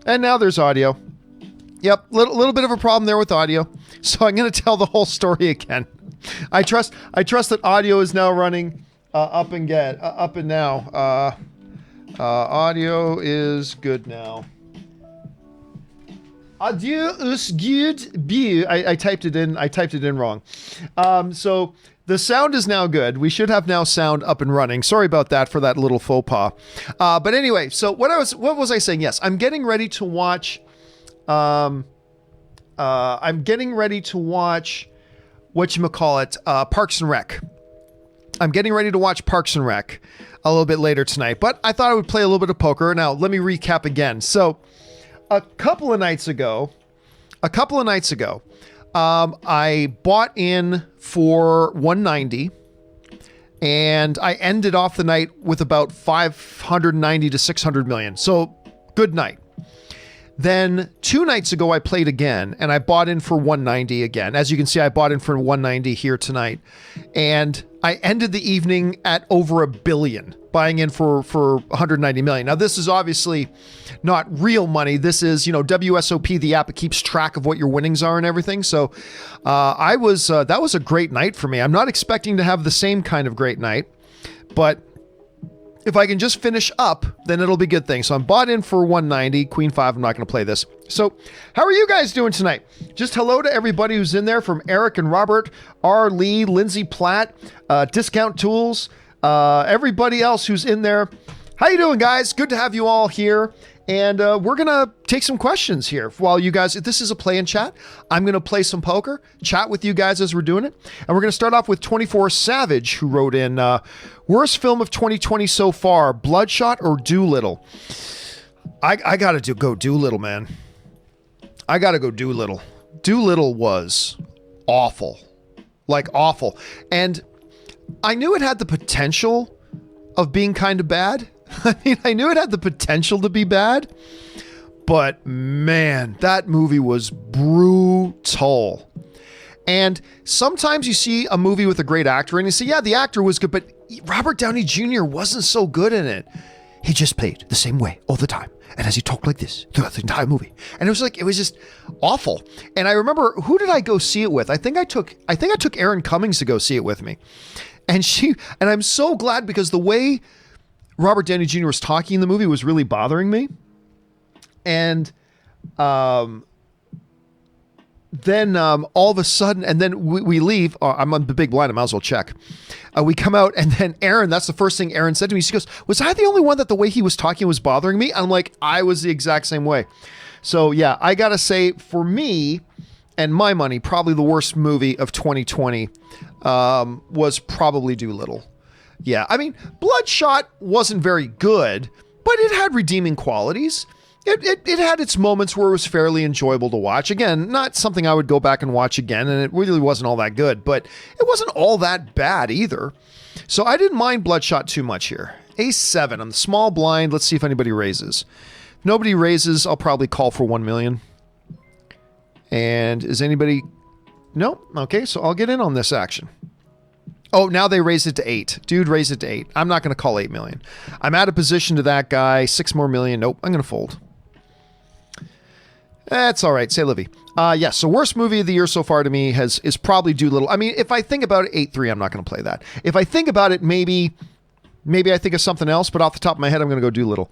And now there's audio. Yep, little bit of a problem there with audio. So I'm going to tell the whole story again. I trust that audio is now running up and now. Audio is good now. Audio is good. I typed it in wrong. So the sound is now good. We should have now sound up and running. Sorry about that for that little faux pas. But anyway, so what was I saying? Yes, I'm getting ready to watch. Whatchamacallit, Parks and Rec. I'm getting ready to watch Parks and Rec a little bit later tonight, but I thought I would play a little bit of poker. Now, let me recap again. So, a couple of nights ago, I bought in for 190 and I ended off the night with about 590 to 600 million. So, good night. Then 2 nights ago, I played again and I bought in for 190 again. As you can see, I bought in for 190 here tonight. And I ended the evening at over $1 billion, buying in for 190 million. Now, this is obviously not real money. This is, WSOP, the app that keeps track of what your winnings are and everything. So that was a great night for me. I'm not expecting to have the same kind of great night, but if I can just finish up, then it'll be a good thing. So I'm bought in for 190, Queen 5. I'm not going to play this. So how are you guys doing tonight? Just hello to everybody who's in there, from Eric and Robert, R. Lee, Lindsay Platt, Discount Tools, everybody else who's in there. How you doing, guys? Good to have you all here. And we're going to take some questions here while you guys, if this is a play and chat, I'm going to play some poker, chat with you guys as we're doing it. And we're going to start off with 24 Savage, who wrote in, worst film of 2020 so far, Bloodshot or Doolittle? I got to go Doolittle, man. I got to go Doolittle. Doolittle was awful. Like awful. And I knew it had the potential of being kind of bad. I mean, I knew it had the potential to be bad, but man, that movie was brutal. And sometimes you see a movie with a great actor and you say, yeah, the actor was good, but Robert Downey Jr. wasn't so good in it. He just played the same way all the time. And as he talked like this throughout the entire movie. And it was just awful. And I remember, who did I go see it with? I think I took Erin Cummings to go see it with me. And I'm so glad, because the way Robert Downey Jr. was talking in the movie was really bothering me. And then all of a sudden, and then we leave. I'm on the big blind. I might as well check. We come out, and then Aaron, that's the first thing Aaron said to me. She goes, was I the only one that the way he was talking was bothering me? I'm like, I was the exact same way. So yeah, I got to say, for me and my money, probably the worst movie of 2020 was probably Doolittle. Yeah, I mean, Bloodshot wasn't very good, but it had redeeming qualities. It had its moments where it was fairly enjoyable to watch. Again, not something I would go back and watch again, and it really wasn't all that good, but it wasn't all that bad either. So I didn't mind Bloodshot too much here. A7 on the small blind. Let's see if anybody raises. If nobody raises, I'll probably call for 1 million. And is anybody... No? Okay, so I'll get in on this action. Oh, now they raised it to 8. Dude raised it to 8. I'm not going to call 8 million. I'm out of position to that guy. 6 more million. Nope, I'm going to fold. That's all right. Say Livy. Yes, so worst movie of the year so far to me is probably Doolittle. I mean, if I think about it, 8-3, I'm not going to play that. If I think about it, maybe I think of something else, but off the top of my head, I'm going to go Doolittle.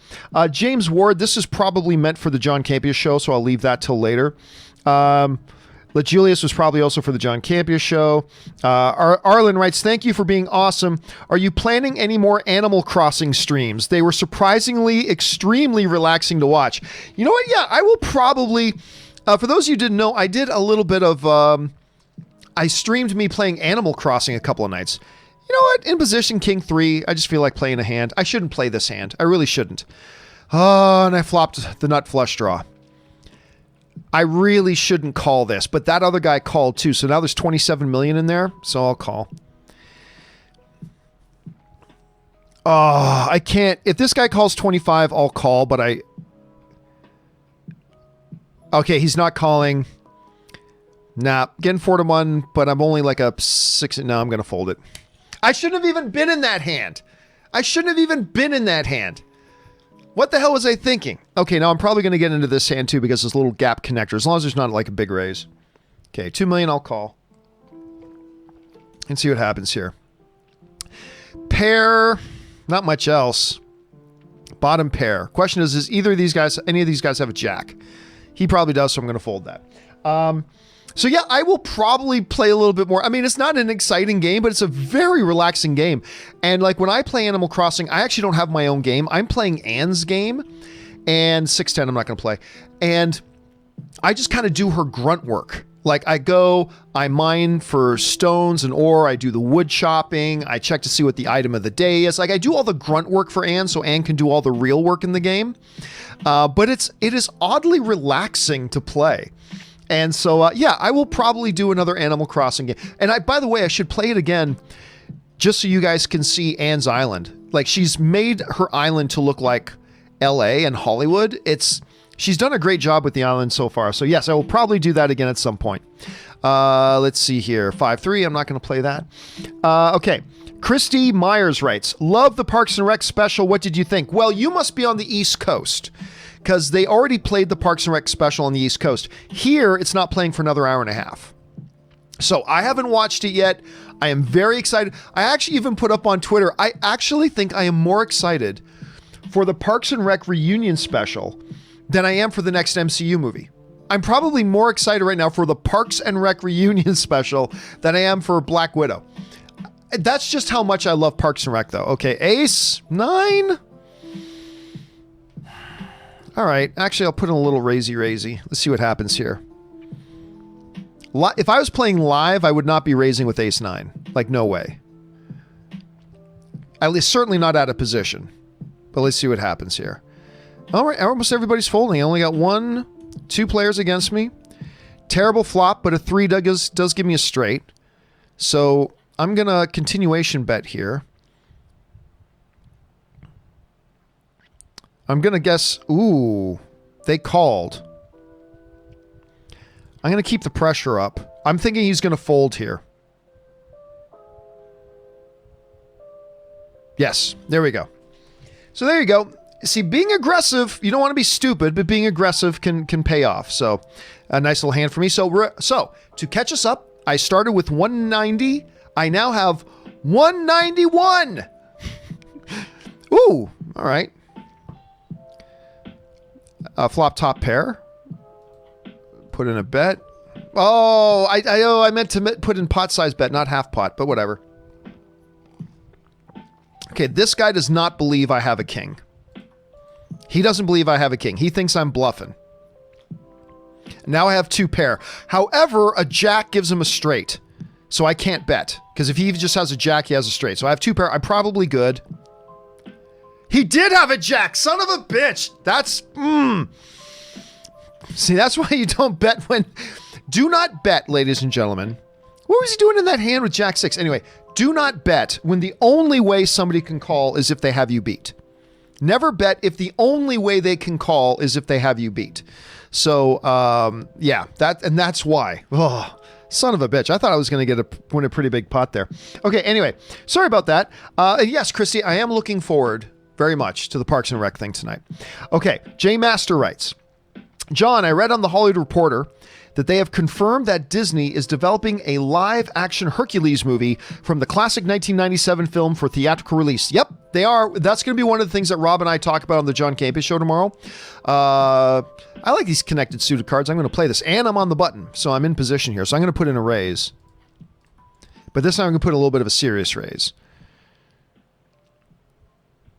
James Ward, this is probably meant for the John Campea Show, so I'll leave that till later. Julius was probably also for the John Campea Show. Arlen writes, thank you for being awesome. Are you planning any more Animal Crossing streams? They were surprisingly extremely relaxing to watch. You know what? Yeah, I will probably, for those of you who didn't know, I did a little bit of, I streamed me playing Animal Crossing a couple of nights. You know what? In position King 3, I just feel like playing a hand. I shouldn't play this hand. I really shouldn't. And I flopped the nut flush draw. I really shouldn't call this, but that other guy called too. So now there's 27 million in there. So I'll call. Oh, I can't. If this guy calls 25, I'll call, but okay, he's not calling. Nah, getting 4-1, but I'm only like a 6. No, I'm going to fold it. I shouldn't have even been in that hand. What the hell was I thinking? Okay, now I'm probably going to get into this hand too because there's a little gap connector, as long as there's not like a big raise. Okay, 2 million I'll call. And see what happens here. Pair, not much else. Bottom pair. Question is either of these guys, any of these guys have a jack? He probably does, so I'm going to fold that. So yeah, I will probably play a little bit more. I mean, it's not an exciting game, but it's a very relaxing game. And like when I play Animal Crossing, I actually don't have my own game. I'm playing Anne's game, and 610 I'm not going to play. And I just kind of do her grunt work. Like I go, I mine for stones and ore, I do the wood chopping, I check to see what the item of the day is. Like I do all the grunt work for Anne so Anne can do all the real work in the game. But it is oddly relaxing to play. And so, yeah, I will probably do another Animal Crossing game. And by the way, I should play it again just so you guys can see Anne's island. Like she's made her island to look like LA and Hollywood. She's done a great job with the island so far. So yes, I will probably do that again at some point. Let's see here. 5-3. I'm not going to play that. Okay. Christy Myers writes, love the Parks and Rec special. What did you think? Well, you must be on the East Coast because they already played the Parks and Rec special on the East Coast. Here, it's not playing for another hour and a half. So I haven't watched it yet. I am very excited. I actually even put up on Twitter, I actually think I am more excited for the Parks and Rec reunion special than I am for the next MCU movie. I'm probably more excited right now for the Parks and Rec reunion special than I am for Black Widow. That's just how much I love Parks and Rec though. Okay, Ace, 9. All right, actually I'll put in a little raisy. Let's see what happens here. If I was playing live, I would not be raising with Ace 9. Like, no way. At least certainly not out of position. But let's see what happens here. All right, almost everybody's folding. I only got 2 players against me. Terrible flop, but a 3 does give me a straight. So I'm going to continuation bet here. I'm going to guess, ooh, they called. I'm going to keep the pressure up. I'm thinking he's going to fold here. Yes, there we go. So there you go. See, being aggressive, you don't want to be stupid, but being aggressive can pay off. So a nice little hand for me. So to catch us up, I started with 190. I now have 191. Ooh, all right. Flop top pair. Put in a bet. Oh, I meant to put in pot size bet, not half pot, but whatever. Okay, this guy does not believe I have a king. He doesn't believe I have a king. He thinks I'm bluffing. Now I have 2 pair. However, a jack gives him a straight. So I can't bet. Because if he just has a jack, he has a straight. So I have 2 pair. I'm probably good. He did have a jack. Son of a bitch. That's... See, that's why you don't bet when... Do not bet, ladies and gentlemen. What was he doing in that hand with jack 6? Anyway, do not bet when the only way somebody can call is if they have you beat. Never bet if the only way they can call is if they have you beat. So, yeah, that's why. Oh, son of a bitch. I thought I was going to win a pretty big pot there. Okay, anyway, sorry about that. Yes, Christy, I am looking forward very much to the Parks and Rec thing tonight. Okay, J Master writes, John, I read on the Hollywood Reporter that they have confirmed that Disney is developing a live-action Hercules movie from the classic 1997 film for theatrical release. Yep, they are. That's going to be one of the things that Rob and I talk about on the John Campea Show tomorrow. I like these connected suited cards. I'm going to play this, and I'm on the button, so I'm in position here. So I'm going to put in a raise. But this time I'm going to put a little bit of a serious raise.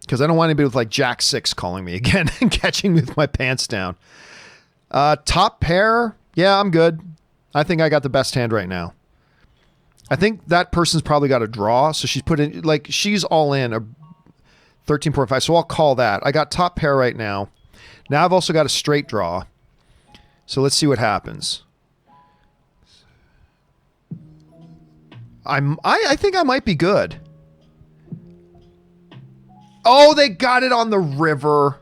Because I don't want anybody with like Jack 6 calling me again and catching me with my pants down. Top pair... Yeah, I'm good. I think I got the best hand right now. I think that person's probably got a draw, so she's put in, like, she's all in, a 13.5, so I'll call that. I got top pair right now. Now I've also got a straight draw. So let's see what happens. I think I might be good. Oh, they got it on the river.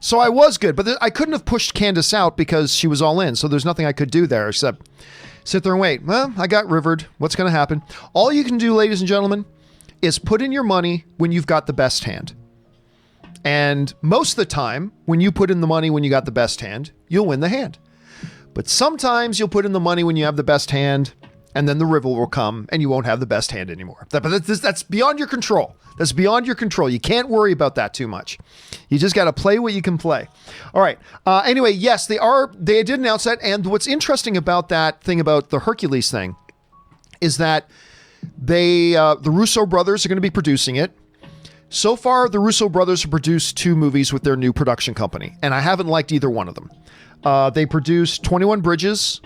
So I was good, but I couldn't have pushed Candace out because she was all in. So there's nothing I could do there except sit there and wait. Well, I got rivered. What's going to happen? All you can do, ladies and gentlemen, is put in your money when you've got the best hand. And most of the time, when you put in the money when you got the best hand, you'll win the hand. But sometimes you'll put in the money when you have the best hand, and then the river will come and you won't have the best hand anymore. But that's beyond your control. That's beyond your control. You can't worry about that too much. You just got to play what you can play. All right. Anyway, yes, they did announce that. And what's interesting about that thing about the Hercules thing is that the Russo brothers are going to be producing it. So far, the Russo brothers have produced 2 movies with their new production company, and I haven't liked either one of them. They produced 21 Bridges,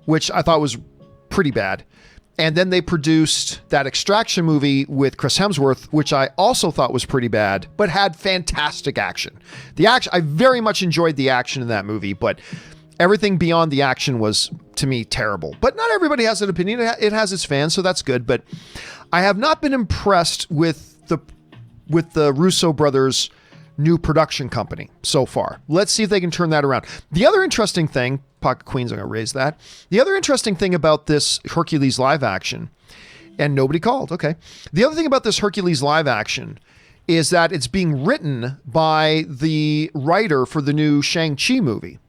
which I thought was pretty bad. And then they produced that Extraction movie with Chris Hemsworth, which I also thought was pretty bad, but had fantastic action. I very much enjoyed the action in that movie, but everything beyond the action was, to me, terrible. But not everybody has an opinion. It has its fans, so that's good. But I have not been impressed with the Russo brothers' new production company so far. Let's see if they can turn that around. The other interesting thing, Pocket Queens, I'm going to raise that. The other interesting thing about this Hercules live action, and nobody called, okay. The other thing about this Hercules live action is that it's being written by the writer for the new Shang-Chi movie,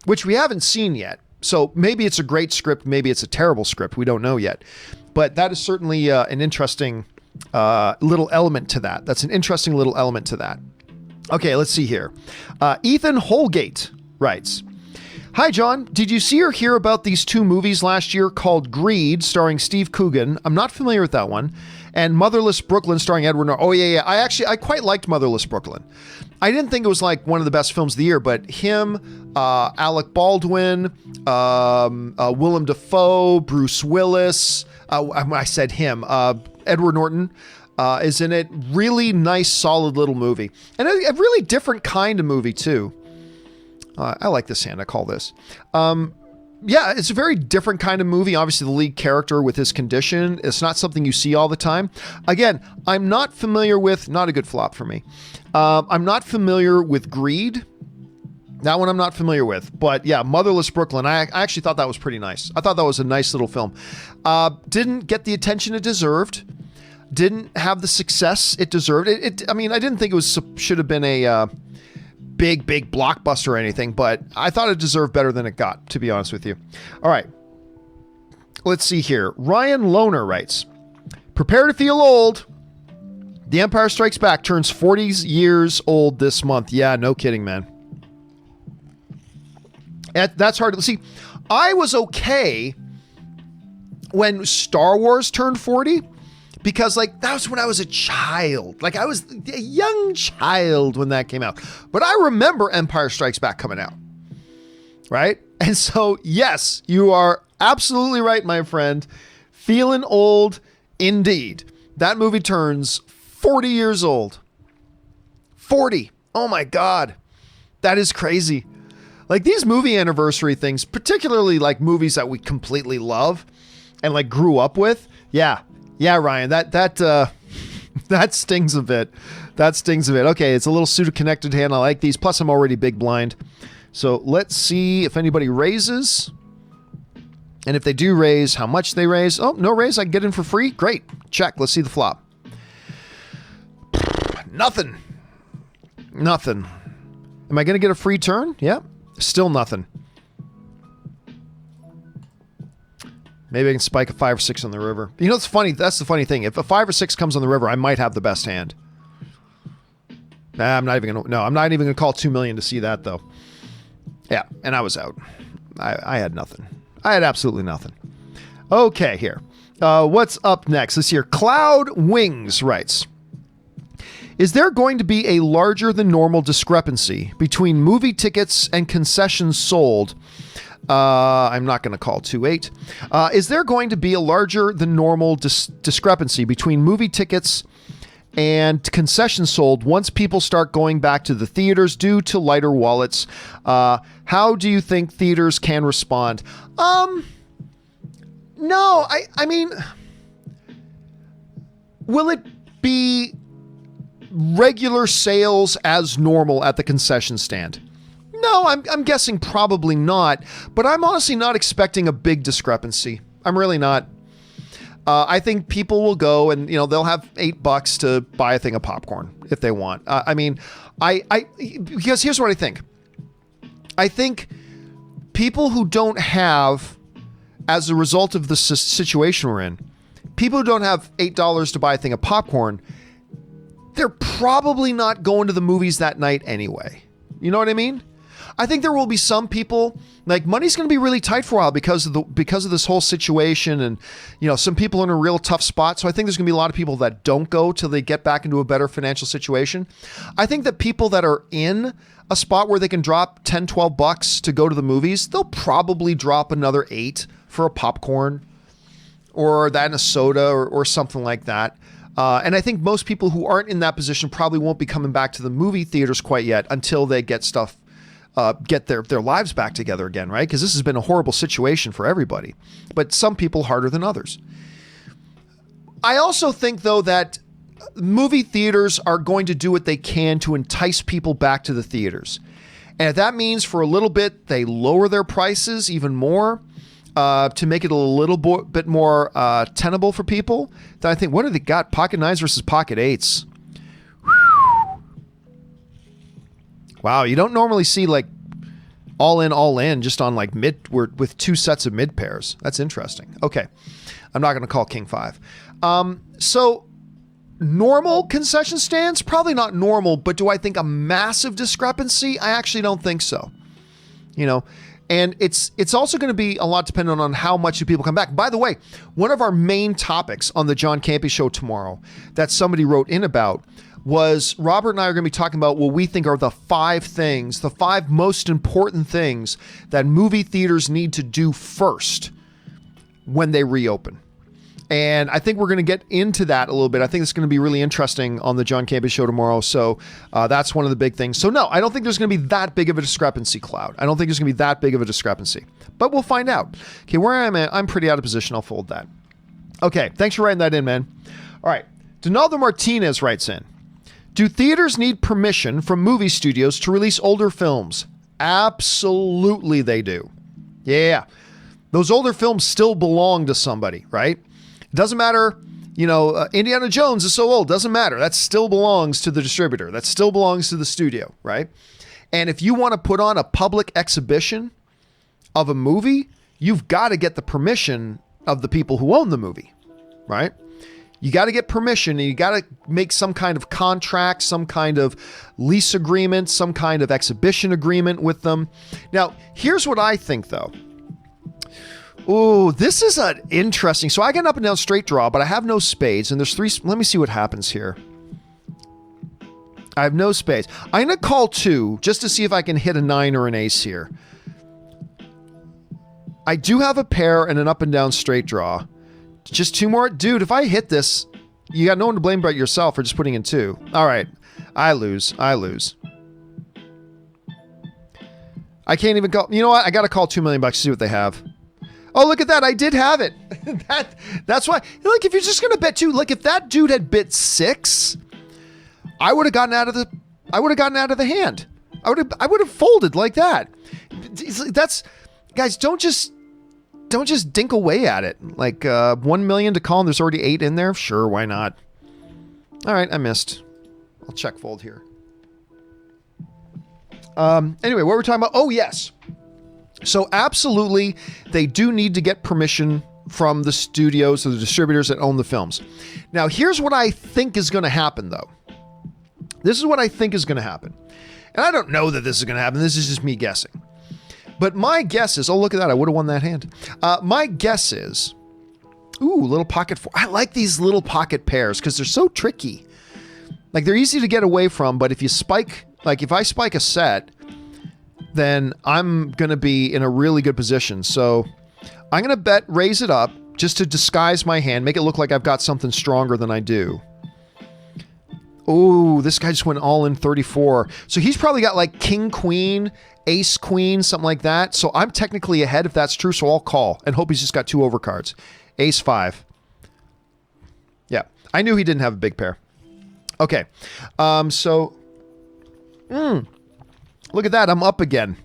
which we haven't seen yet. So maybe it's a great script, maybe it's a terrible script. We don't know yet. But that is certainly an interesting little element to that. That's an interesting little element to that. Okay, let's see here. Ethan Holgate writes, "Hi, John. Did you see or hear about these 2 movies last year called Greed, starring Steve Coogan? I'm not familiar with that one. And Motherless Brooklyn, starring Edward Norton." Oh, yeah. I quite liked Motherless Brooklyn. I didn't think it was like one of the best films of the year, but him, Alec Baldwin, Willem Dafoe, Bruce Willis, I said him, Edward Norton, is in it. Really nice, solid little movie. And a really different kind of movie, too. I like this hand. I call this. Yeah, it's a very different kind of movie. Obviously, the lead character with his condition, it's not something you see all the time. Again, I'm not familiar with, not a good flop for me. I'm not familiar with Greed. That one I'm not familiar with. But yeah, Motherless Brooklyn, I actually thought that was pretty nice. I thought that was a nice little film. Didn't get the attention it deserved. Didn't have the success it deserved. I mean, I didn't think it should have been a big blockbuster or anything, but I thought it deserved better than it got, to be honest with you. All right. Let's see here. Ryan Loner writes, "Prepare to feel old. The Empire Strikes Back turns 40 years old this month." Yeah, no kidding, man. That's hard to see. I was okay when Star Wars turned 40 because like that was when I was a child. Like I was a young child when that came out. But I remember Empire Strikes Back coming out. Right? And so, yes, you are absolutely right, my friend. Feeling old indeed. That movie turns 40 years old. 40. Oh my God. That is crazy. Like these movie anniversary things, particularly like movies that we completely love and like grew up with. Yeah, Ryan, that stings a bit. That stings a bit. Okay, it's a little pseudo-connected hand. I like these. Plus, I'm already big blind. So let's see if anybody raises. And if they do raise, how much they raise. Oh, no raise. I can get in for free. Great. Check. Let's see the flop. Nothing. Am I going to get a free turn? Yeah. Still nothing. Maybe I can spike a 5 or 6 on the river. You know, it's funny. That's the funny thing. If a 5 or 6 comes on the river, I might have the best hand. Nah, I'm not even going to call 2 million to see that though. Yeah. And I was out. I had nothing. I had absolutely nothing. Okay. Here. What's up next? This here. Cloud Wings writes, "Is there going to be a larger than normal discrepancy between movie tickets and concessions sold?" I'm not going to call 28. Is there going to be a larger than normal discrepancy between movie tickets and concessions sold once people start going back to the theaters due to lighter wallets? How do you think theaters can respond? No, I mean, will it be regular sales as normal at the concession stand? No, I'm guessing probably not, but I'm honestly not expecting a big discrepancy. I'm really not. I think people will go and, they'll have $8 to buy a thing of popcorn if they want. Because here's what I think. I think people who don't have, as a result of the situation we're in, people who don't have $8 to buy a thing of popcorn, they're probably not going to the movies that night anyway. You know what I mean? I think there will be some people, like, money's going to be really tight for a while because of this whole situation, and some people are in a real tough spot. So I think there's going to be a lot of people that don't go till they get back into a better financial situation. I think that people that are in a spot where they can drop $10, $12 to go to the movies, they'll probably drop another $8 for a popcorn or that in a soda or something like that. And I think most people who aren't in that position probably won't be coming back to the movie theaters quite yet until they get their lives back together again, right? Because this has been a horrible situation for everybody, but some people harder than others. I also think, though, that movie theaters are going to do what they can to entice people back to the theaters. And if that means for a little bit they lower their prices even more to make it a little bit more tenable for people, then I think, what have they got? Pocket 9s versus Pocket 8s. Wow, you don't normally see like all in just on like with two sets of mid pairs. That's interesting. Okay, I'm not going to call King 5. So normal concession stands, probably not normal, but do I think a massive discrepancy? I actually don't think so. And it's also going to be a lot dependent on how much do people come back. By the way, one of our main topics on the John Campea Show tomorrow that somebody wrote in about was Robert and I are going to be talking about what we think are the 5 most important things that movie theaters need to do first when they reopen. And I think we're going to get into that a little bit. I think it's going to be really interesting on the John Campea Show tomorrow. So that's one of the big things. So no, I don't think there's going to be that big of a discrepancy, Cloud. I don't think there's going to be that big of a discrepancy. But we'll find out. Okay, where I'm at, I'm pretty out of position. I'll fold that. Okay, thanks for writing that in, man. All right, Donaldo Martinez writes in. Do theaters need permission from movie studios to release older films? Absolutely they do. Yeah. Those older films still belong to somebody, right? It doesn't matter, Indiana Jones is so old, doesn't matter. That still belongs to the distributor. That still belongs to the studio, right? And if you want to put on a public exhibition of a movie, you've got to get the permission of the people who own the movie, right? You got to get permission, and you got to make some kind of contract, some kind of lease agreement, some kind of exhibition agreement with them. Now, here's what I think, though. Oh, this is an interesting. So I got an up and down straight draw, but I have no spades, and there's 3. Let me see what happens here. I have no spades. I'm going to call 2 just to see if I can hit a 9 or an ace here. I do have a pair and an up and down straight draw. Just 2 more. Dude, if I hit this, you got no one to blame but yourself for just putting in 2. All right. I lose. I can't even call. You know what? I got to call $2 million to see what they have. Oh, look at that. I did have it. That's why. Like, if you're just going to bet 2, like if that dude had bit 6, I would have gotten out of the hand. I would have folded like that. That's, guys, don't just dink away at it. Like 1 million to call and there's already 8 in there. Sure, why not? All right, I missed. I'll check fold here. Anyway, what were we talking about? Oh, yes. So absolutely, they do need to get permission from the studios or the distributors that own the films. Now, here's what I think is going to happen, though. This is what I think is going to happen. And I don't know that this is going to happen. This is just me guessing. But my guess is, oh, look at that. I would have won that hand. My guess is, little pocket 4. I like these little pocket pairs because they're so tricky. Like, they're easy to get away from, but if you spike, like if I spike a set, then I'm going to be in a really good position. So I'm going to raise it up just to disguise my hand, make it look like I've got something stronger than I do. Oh, this guy just went all in 34. So he's probably got like king, queen, ace, queen, something like that. So I'm technically ahead if that's true. So I'll call and hope he's just got 2 overcards. Ace 5. Yeah, I knew he didn't have a big pair. Okay. Look at that. I'm up again.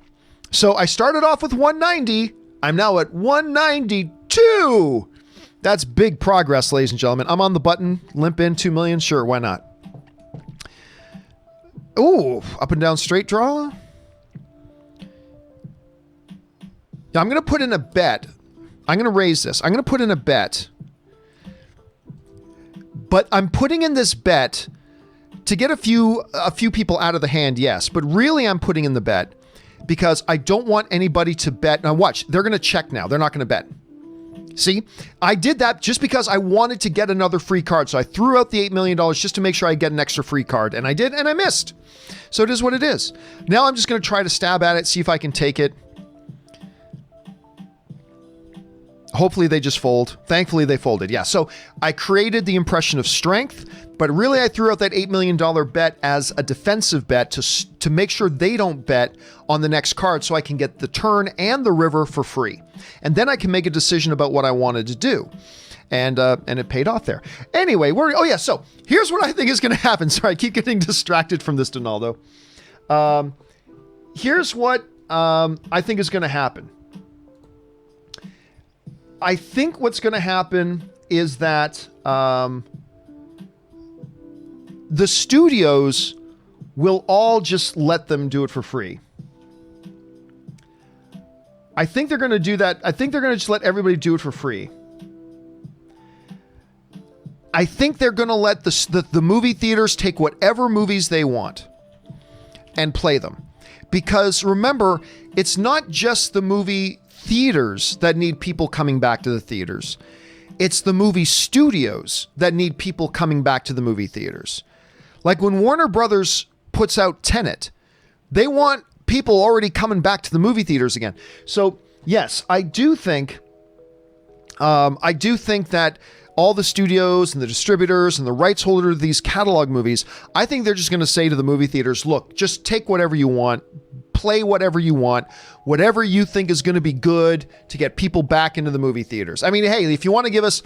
So I started off with 190. I'm now at 192. That's big progress, ladies and gentlemen. I'm on the button. Limp in 2 million. Sure, why not? Ooh, up and down straight draw. Yeah, I'm going to put in a bet. I'm going to raise this. I'm going to put in a bet. But I'm putting in this bet to get a few people out of the hand, yes. But really, I'm putting in the bet because I don't want anybody to bet. Now watch, they're going to check now. They're not going to bet. See, I did that just because I wanted to get another free card. So I threw out the $8 million just to make sure I get an extra free card. And I did, and I missed. So it is what it is. Now I'm just going to try to stab at it, see if I can take it. Hopefully they just fold. Thankfully they folded. Yeah. So I created the impression of strength, but really I threw out that $8 million bet as a defensive bet to make sure they don't bet on the next card so I can get the turn and the river for free. And then I can make a decision about what I wanted to do. And it paid off there. Anyway, so here's what I think is going to happen. Sorry, I keep getting distracted from this, Donaldo. Here's what I think is going to happen. I think what's going to happen is that the studios will all just let them do it for free. I think they're going to do that. I think they're going to just let everybody do it for free. I think they're going to let the movie theaters take whatever movies they want and play them. Because remember, it's not just the movie theaters that need people coming back to the theaters. It's the movie studios that need people coming back to the movie theaters. Like when Warner Brothers puts out Tenet, they want people already coming back to the movie theaters again. So yes, I do think that all the studios and the distributors and the rights holder of these catalog movies, I think they're just going to say to the movie theaters, look, just take whatever you want, play whatever you want, whatever you think is going to be good to get people back into the movie theaters. I mean, hey, if you want to give us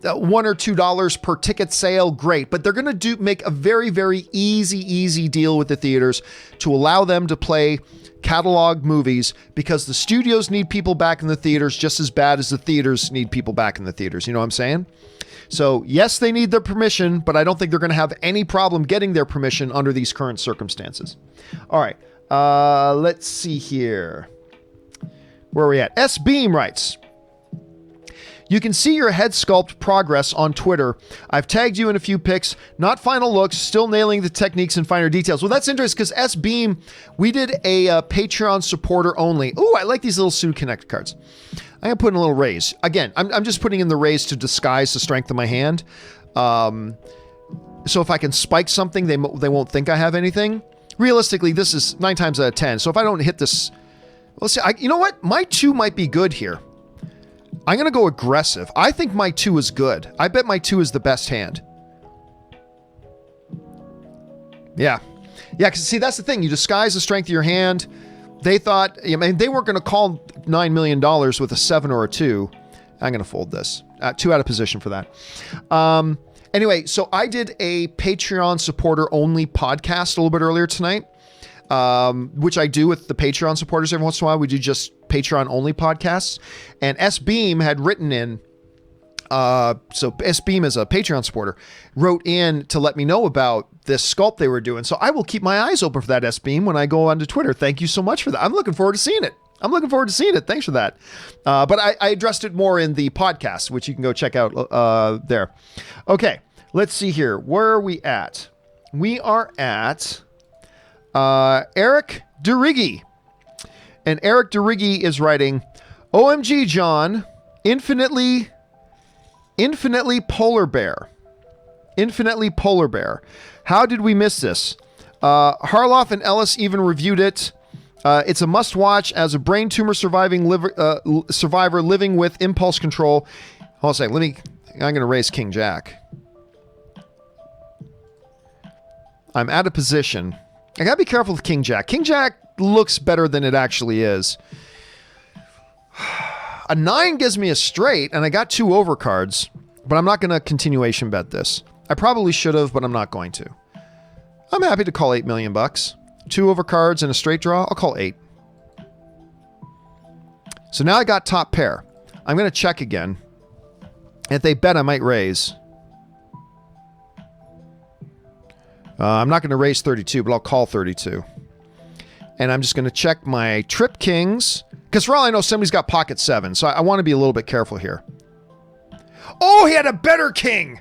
$1 or $2 per ticket sale, great. But they're going to make a very, very easy deal with the theaters to allow them to play catalog movies because the studios need people back in the theaters just as bad as the theaters need people back in the theaters. You know what I'm saying? So yes, they need their permission, but I don't think they're going to have any problem getting their permission under these current circumstances. All right. Let's see here. Where are we at? S Beam writes, you can see your head sculpt progress on Twitter. I've tagged you in a few pics, not final looks, still nailing the techniques and finer details. Well, that's interesting because S Beam, we did a Patreon supporter only. Ooh, I like these little Suit Connect cards. I'm going to put in a little raise. Again, I'm just putting in the raise to disguise the strength of my hand. So if I can spike something, they won't think I have anything. Realistically, this is 9 times out of 10. So if I don't hit this, let's see, you know what? My 2 might be good here. I'm going to go aggressive. I think my 2 is good. I bet my 2 is the best hand. Yeah. Yeah, because see, that's the thing. You disguise the strength of your hand. They thought, I mean, they weren't going to call $9 million with a 7 or a 2. I'm going to fold this. 2 out of position for that. Anyway, so I did a Patreon supporter only podcast a little bit earlier tonight, which I do with the Patreon supporters every once in a while. We do just Patreon only podcasts. And S Beam had written in, so S Beam is a Patreon supporter, wrote in to let me know about this sculpt they were doing. So I will keep my eyes open for that, S Beam, when I go onto Twitter. Thank you so much for that. I'm looking forward to seeing it. Thanks for that. But I addressed it more in the podcast, which you can go check out there. Okay, let's see here. Where are we at? We are at Eric DeRiggi. And Eric DeRiggi is writing, OMG, John, infinitely polar bear. Infinitely polar bear. How did we miss this? Harloff and Ellis even reviewed it. It's a must-watch as a brain tumor survivor living with impulse control. Hold on a second. I'm going to raise King Jack. I'm out of position. I got to be careful with King Jack. King Jack looks better than it actually is. A 9 gives me a straight, and I got 2 overcards, but I'm not going to continuation bet this. I probably should have, but I'm not going to. I'm happy to call $8 million. 2 overcards and a straight draw. I'll call 8. So now I got top pair. I'm going to check again. If they bet, I might raise. I'm not going to raise 32, but I'll call 32. And I'm just going to check my trip kings. Because for all I know, somebody's got pocket 7. So I want to be a little bit careful here. Oh, he had a better king.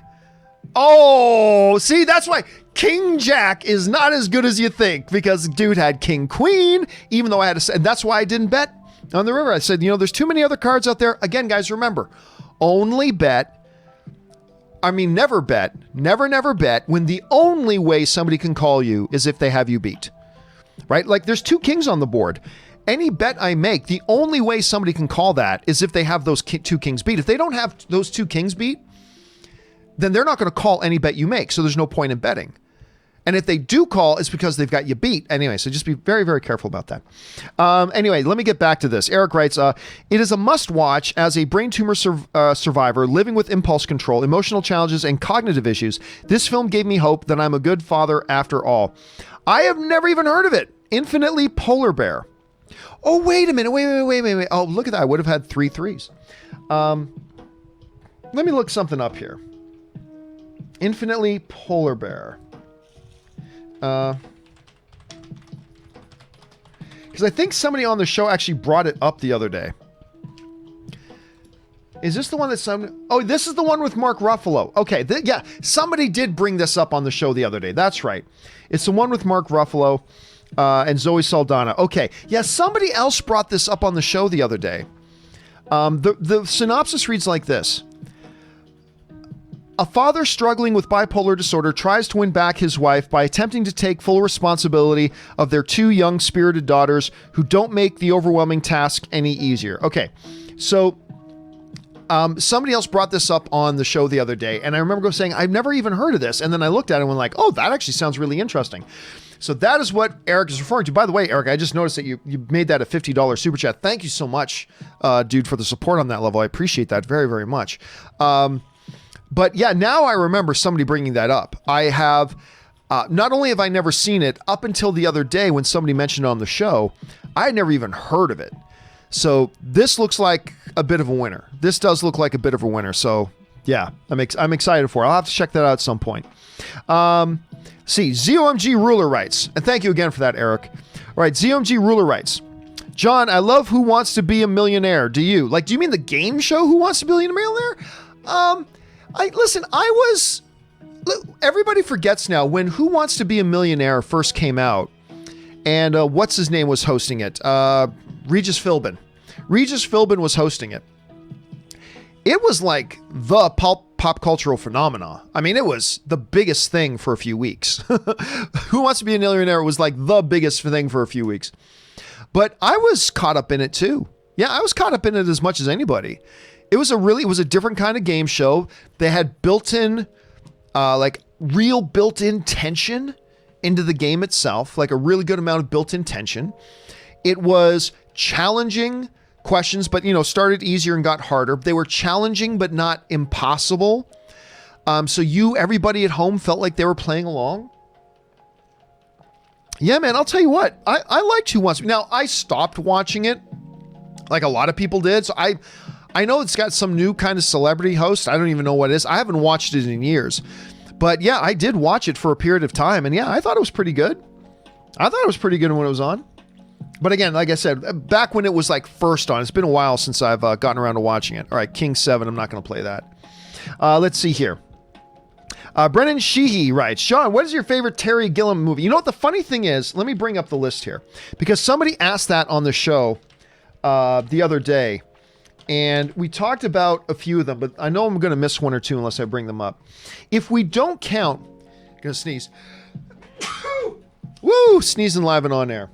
Oh, see, that's why King Jack is not as good as you think. Because dude had King Queen, even though I had and that's why I didn't bet on the river. I said, there's too many other cards out there. Again, guys, remember, only bet. Never bet. Never bet when the only way somebody can call you is if they have you beat. Right? Like there's 2 kings on the board. Any bet I make, the only way somebody can call that is if they have those 2 kings beat. If they don't have those 2 kings beat, then they're not going to call any bet you make. So there's no point in betting. And if they do call, it's because they've got you beat. Anyway, so just be very, very careful about that. Anyway, let me get back to this. Eric writes, it is a must-watch as a brain tumor survivor living with impulse control, emotional challenges, and cognitive issues. This film gave me hope that I'm a good father after all. I have never even heard of it. Infinitely Polar Bear. Oh, wait a minute. Wait. Oh, look at that. I would have had 3 threes. Let me look something up here. Infinitely Polar Bear. Because I think somebody on the show actually brought it up the other day. Is this the one that oh, this is the one with Mark Ruffalo. Okay, yeah, somebody did bring this up on the show the other day. That's right. It's the one with Mark Ruffalo and Zoe Saldana. Okay, yeah, somebody else brought this up on the show the other day. The synopsis reads like this. A father struggling with bipolar disorder tries to win back his wife by attempting to take full responsibility of their 2 young spirited daughters who don't make the overwhelming task any easier. Okay, so somebody else brought this up on the show the other day, and I remember saying, I've never even heard of this. And then I looked at it and went like, oh, that actually sounds really interesting. So that is what Eric is referring to. By the way, Eric, I just noticed that you made that a $50 super chat. Thank you so much, dude, for the support on that level. I appreciate that very, very much. But yeah, now I remember somebody bringing that up. I have, not only have I never seen it, up until the other day when somebody mentioned it on the show, I had never even heard of it. So this looks like a bit of a winner. This does look like a bit of a winner. So yeah, I'm excited for it. I'll have to check that out at some point. See, ZOMG Ruler writes, and thank you again for that, Eric. All right, ZOMG Ruler writes, John, I love Who Wants to Be a Millionaire. Do you? Like, do you mean the game show Who Wants to Be a Millionaire? Everybody forgets now when Who Wants to Be a Millionaire first came out, and what's his name was hosting it? Regis Philbin. Regis Philbin was hosting it. It was like the pop cultural phenomena. I mean, it was the biggest thing for a few weeks. Who Wants to Be a Millionaire was like the biggest thing for a few weeks. But I was caught up in it too. Yeah, I was caught up in it as much as anybody. It was a different kind of game show. They had built-in, real built-in tension into the game itself, like a really good amount of built-in tension. It was challenging questions, but started easier and got harder. They were challenging, but not impossible. So everybody at home felt like they were playing along. Yeah, man, I'll tell you what, I liked Who Wants to Be. Now, I stopped watching it like a lot of people did. So I know it's got some new kind of celebrity host. I don't even know what it is. I haven't watched it in years. But yeah, I did watch it for a period of time. And yeah, I thought it was pretty good. I thought it was pretty good when it was on. But again, like I said, back when it was like first on, it's been a while since I've gotten around to watching it. All right, King 7, I'm not going to play that. Let's see here. Brennan Sheehy writes, John, what is your favorite Terry Gilliam movie? You know what the funny thing is? Let me bring up the list here. Because somebody asked that on the show the other day. And we talked about a few of them, but I know I'm going to miss one or two unless I bring them up. If we don't count, I'm going to sneeze. Woo, sneezing live and on air.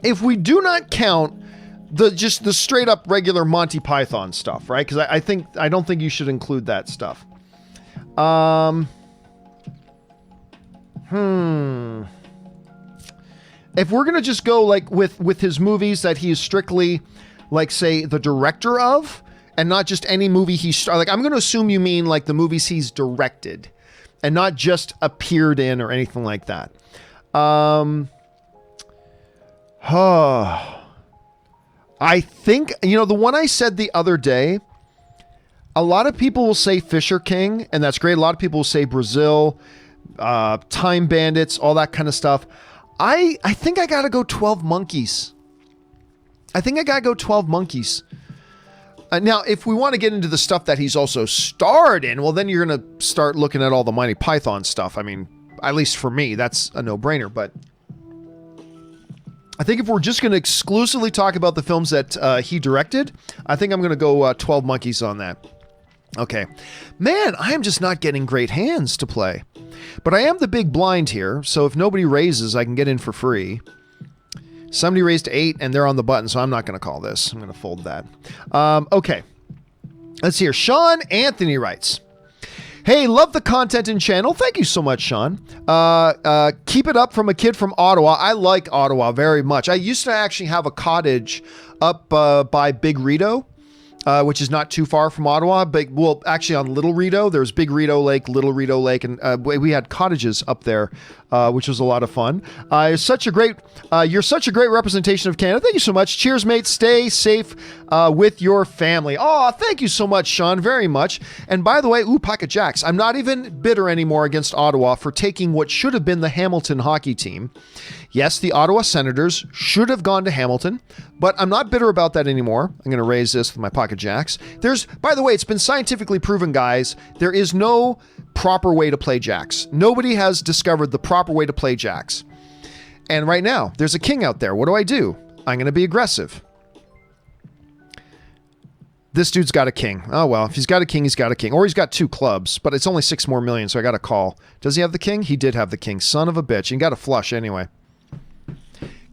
If we do not count the straight up regular Monty Python stuff, right? Because I don't think you should include that stuff. If we're gonna just go like with his movies that he is strictly, like, say, the director of, and not just any movie like, I'm gonna assume you mean like the movies he's directed, and not just appeared in or anything like that. I think, the one I said the other day, A lot of people will say Fisher King, and that's great. A lot of people will say Brazil, Time Bandits, all that kind of stuff. I think I got to go 12 Monkeys. Now, if we want to get into the stuff that he's also starred in, well, then you're going to start looking at all the Monty Python stuff. I mean, at least for me, that's a no-brainer. But I think if we're just going to exclusively talk about the films that he directed, I think I'm going to go 12 Monkeys on that. Okay. Man, I am just not getting great hands to play. But I am the big blind here, so if nobody raises, I can get in for free. Somebody raised 8, and they're on the button, so I'm not going to call this. I'm going to fold that. Okay. Let's see here. Sean Anthony writes, hey, love the content and channel. Thank you so much, Sean. Keep it up from a kid from Ottawa. I like Ottawa very much. I used to actually have a cottage up by Big Rideau, which is not too far from Ottawa. But, well, actually on Little Rideau, there's Big Rideau Lake, Little Rideau Lake, and we had cottages up there, which was a lot of fun. You're such a great representation of Canada. Thank you so much. Cheers, mate. Stay safe with your family. Oh, thank you so much, Sean, very much. And by the way, Pocket Jacks, I'm not even bitter anymore against Ottawa for taking what should have been the Hamilton hockey team. Yes, the Ottawa Senators should have gone to Hamilton, but I'm not bitter about that anymore. I'm going to raise this with my Pocket Jacks. By the way, it's been scientifically proven, guys, there is no proper way to play jacks. Nobody has discovered the proper way to play jacks. And right now, there's a king out there. What do? I'm going to be aggressive. This dude's got a king. Oh, well, if he's got a king, he's got a king. Or he's got 2 clubs, but it's only 6 more million, so I got to call. Does he have the king? He did have the king. Son of a bitch. He got a flush anyway.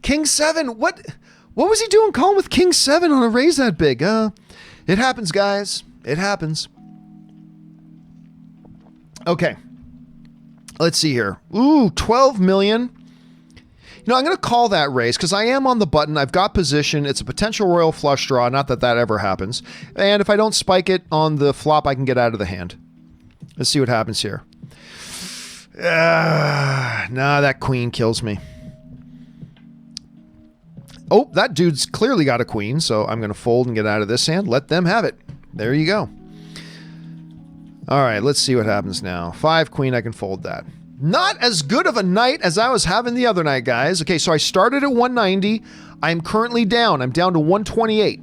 King 7. What was he doing calling with King 7 on a raise that big? It happens, guys. It happens. Okay. Let's see here. Ooh, 12 million. You know, I'm going to call that raise because I am on the button. I've got position. It's a potential royal flush draw. Not that that ever happens. And if I don't spike it on the flop, I can get out of the hand. Let's see what happens here. Nah, that queen kills me. Oh, that dude's clearly got a queen, so I'm going to fold and get out of this hand. Let them have it. There you go. All right, let's see what happens now. 5 queen, I can fold that. Not as good of a night as I was having the other night, guys. Okay, so I started at 190. I'm currently down. I'm down to 128.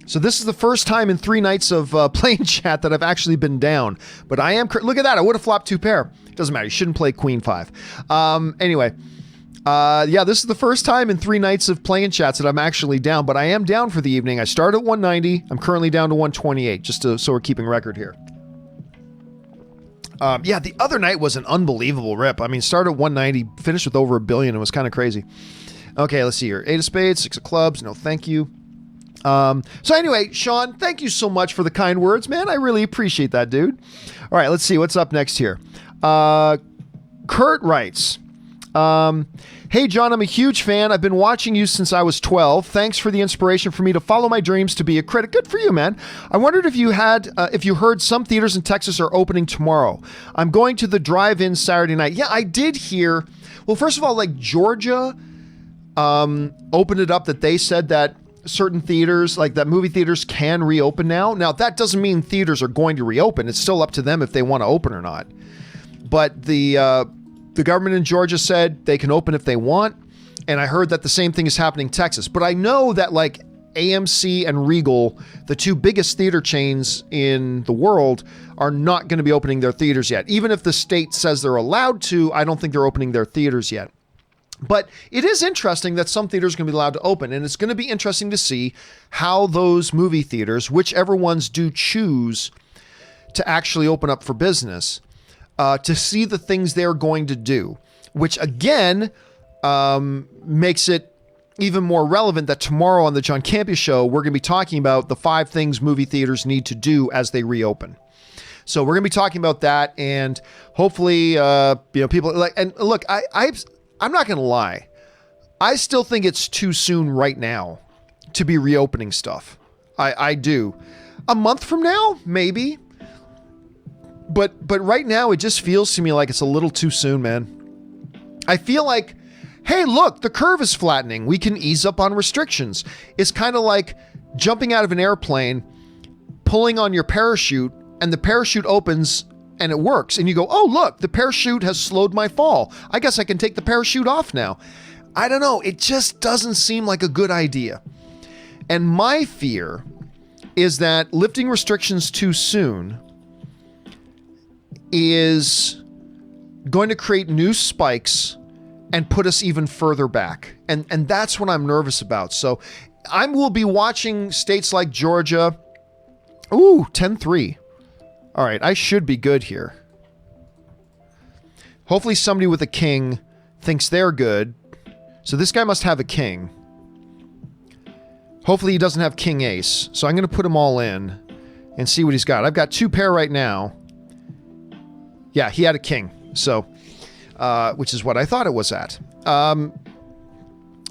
So this is the first time in 3 nights of playing chat that I've actually been down. But I am... Look at that. I would have flopped 2 pair. It doesn't matter. You shouldn't play queen 5. Anyway... yeah, this is the first time in 3 nights of playing chats that I'm actually down, but I am down for the evening. I started at 190. I'm currently down to 128, so we're keeping record here. Yeah, the other night was an unbelievable rip. I mean, started at 190, finished with over $1 billion. It was kind of crazy. Okay, let's see here. 8 of spades, 6 of clubs. No, thank you. So anyway, Sean, thank you so much for the kind words, man. I really appreciate that, dude. All right, let's see what's up next here. Kurt writes... hey John, I'm a huge fan. I've been watching you since I was 12. Thanks for the inspiration for me to follow my dreams to be a critic. Good for you, man. I wondered if you heard some theaters in Texas are opening tomorrow. I'm going to the drive-in Saturday night. Yeah, I did hear. Well, first of all, like Georgia opened it up that they said that certain theaters, like that movie theaters, can reopen now. Now, that doesn't mean theaters are going to reopen. It's still up to them if they want to open or not. But the government in Georgia said they can open if they want. And I heard that the same thing is happening in Texas. But I know that like AMC and Regal, the 2 biggest theater chains in the world, are not going to be opening their theaters yet. Even if the state says they're allowed to, I don't think they're opening their theaters yet. But it is interesting that some theaters are going to be allowed to open. And it's going to be interesting to see how those movie theaters, whichever ones do choose to actually open up for business, to see the things they're going to do, which again makes it even more relevant that tomorrow on the John Campea Show, we're going to be talking about the 5 things movie theaters need to do as they reopen. So we're going to be talking about that, and hopefully, people like. And look, I'm not going to lie, I still think it's too soon right now to be reopening stuff. I do. A month from now, maybe. But right now, it just feels to me like it's a little too soon, man. I feel like, hey, look, the curve is flattening. We can ease up on restrictions. It's kind of like jumping out of an airplane pulling on your parachute and the parachute opens and it works. And you go, oh, look, the parachute has slowed my fall. I guess I can take the parachute off now. I don't know. It just doesn't seem like a good idea. And my fear is that lifting restrictions too soon is going to create new spikes and put us even further back. And that's what I'm nervous about. So I will be watching states like Georgia. Ooh, 10-3. All right, I should be good here. Hopefully somebody with a king thinks they're good. So this guy must have a king. Hopefully he doesn't have king ace. So I'm going to put them all in and see what he's got. I've got 2 pair right now. Yeah, he had a king. So, which is what I thought it was at.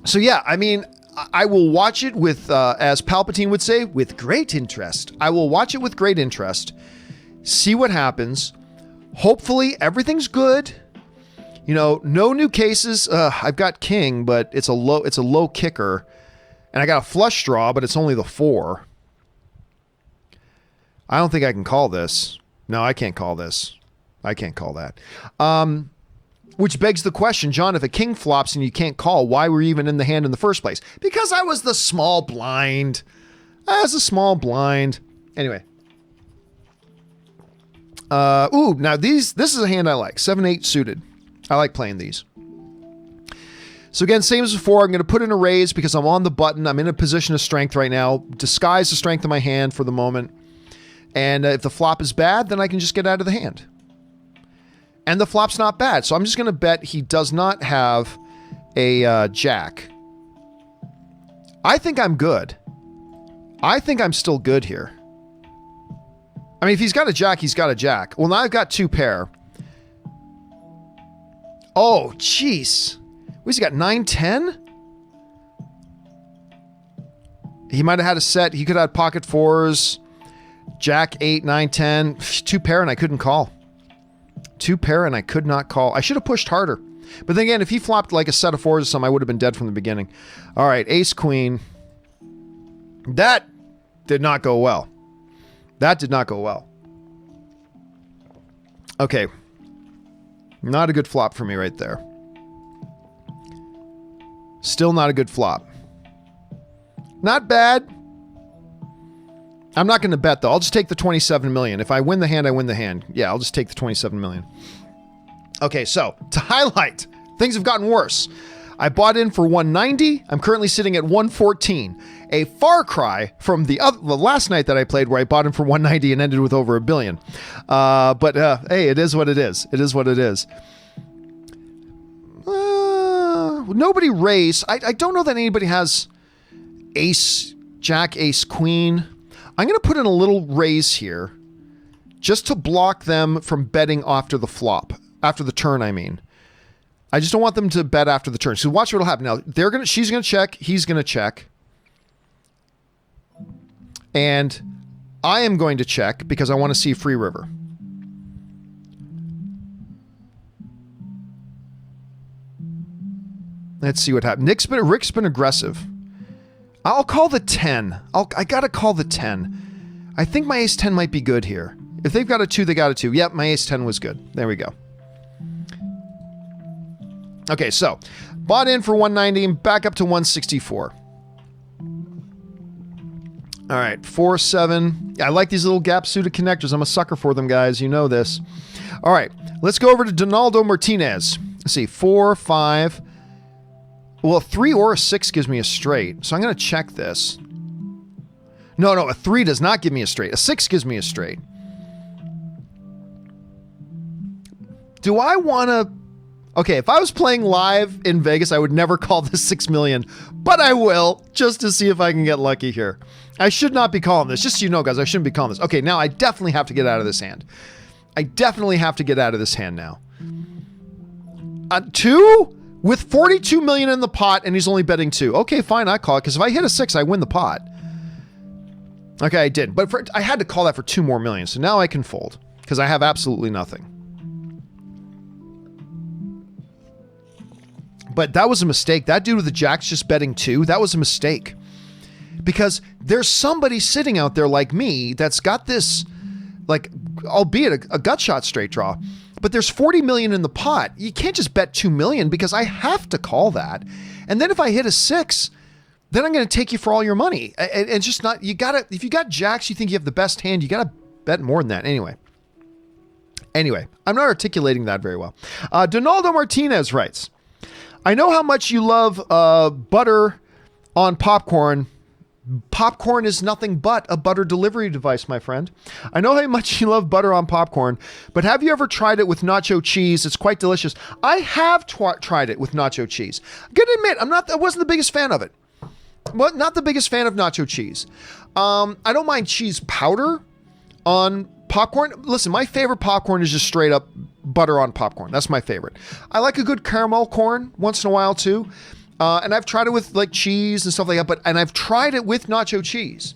So yeah, I mean, I will watch it with, as Palpatine would say, with great interest. I will watch it with great interest. See what happens. Hopefully everything's good. You know, no new cases. I've got king, but it's a low kicker. And I got a flush draw, but it's only the 4. I don't think I can call this. No, I can't call this. I can't call that. Which begs the question, John, if a king flops and you can't call, why were you even in the hand in the first place? Because I was the small blind. I was a small blind. Anyway. Ooh, now this is a hand I like. 7-8 suited. I like playing these. So again, same as before, I'm going to put in a raise because I'm on the button. I'm in a position of strength right now. Disguise the strength of my hand for the moment. And if the flop is bad, then I can just get out of the hand. And the flop's not bad. So I'm just going to bet he does not have a jack. I think I'm good. I think I'm still good here. I mean, if he's got a jack, he's got a jack. Well, now I've got 2 pair. Oh, jeez. What's he got? 9-10? He might have had a set. He could have had pocket 4s. Jack 8, 9, 10. 2 pair and I couldn't call. 2 pair and I could not call. I should have pushed harder. But then again, if he flopped like a set of 4s or something, I would have been dead from the beginning. All right, ace, queen. That did not go well. That did not go well. Okay. Not a good flop for me right there. Still not a good flop. Not bad. I'm not going to bet, though. I'll just take the 27 million. If I win the hand, I win the hand. Yeah, I'll just take the 27 million. Okay, so to highlight, things have gotten worse. I bought in for 190. I'm currently sitting at 114. A far cry from the last night that I played where I bought in for 190 and ended with over $1 billion. But hey, it is what it is. It is what it is. Nobody raised. I don't know that anybody has ace, jack, ace, queen. I'm going to put in a little raise here just to block them from betting after the flop. After the turn, I mean. I just don't want them to bet after the turn. So watch what'll happen. Now, she's going to check. He's going to check. And I am going to check because I want to see free river. Let's see what happens. Rick's been aggressive. I'll call the 10. I got to call the 10. I think my ace 10 might be good here. If they've got a 2, they got a 2. Yep, my ace 10 was good. There we go. Okay, so bought in for 190 and back up to 164. All right, 4-7. I like these little gap-suited connectors. I'm a sucker for them, guys. You know this. All right, let's go over to Donaldo Martinez. Let's see, 4, 5. Well, a 3 or a 6 gives me a straight, so I'm going to check this. No, a 3 does not give me a straight. A 6 gives me a straight. Do I want to... Okay, if I was playing live in Vegas, I would never call this 6 million, but I will, just to see if I can get lucky here. I should not be calling this. Just so you know, guys, I shouldn't be calling this. Okay, now I definitely have to get out of this hand. I definitely have to get out of this hand now. 2? With 42 million in the pot, and he's only betting 2. Okay, fine, I call it, because if I hit a 6, I win the pot. Okay, I did. But I had to call that for 2 more million, so now I can fold, because I have absolutely nothing. But that was a mistake. That dude with the jack's just betting 2. That was a mistake. Because there's somebody sitting out there like me that's got this, like, albeit a gut shot straight draw, but there's 40 million in the pot. You can't just bet 2 million because I have to call that. And then if I hit a 6, then I'm going to take you for all your money. It's just not, you gotta, if you got jacks, you think you have the best hand, you got to bet more than that. Anyway, I'm not articulating that very well. Donaldo Martinez writes, I know how much you love butter on popcorn. Popcorn is nothing but a butter delivery device, my friend. I know how much you love butter on popcorn, but have you ever tried it with nacho cheese? It's quite delicious. I have tried it with nacho cheese. I'm gonna admit, I wasn't the biggest fan of it. Well, not the biggest fan of nacho cheese. I don't mind cheese powder on popcorn. Listen, my favorite popcorn is just straight up butter on popcorn. That's my favorite. I like a good caramel corn once in a while too. And I've tried it with like cheese and stuff like that, and I've tried it with nacho cheese.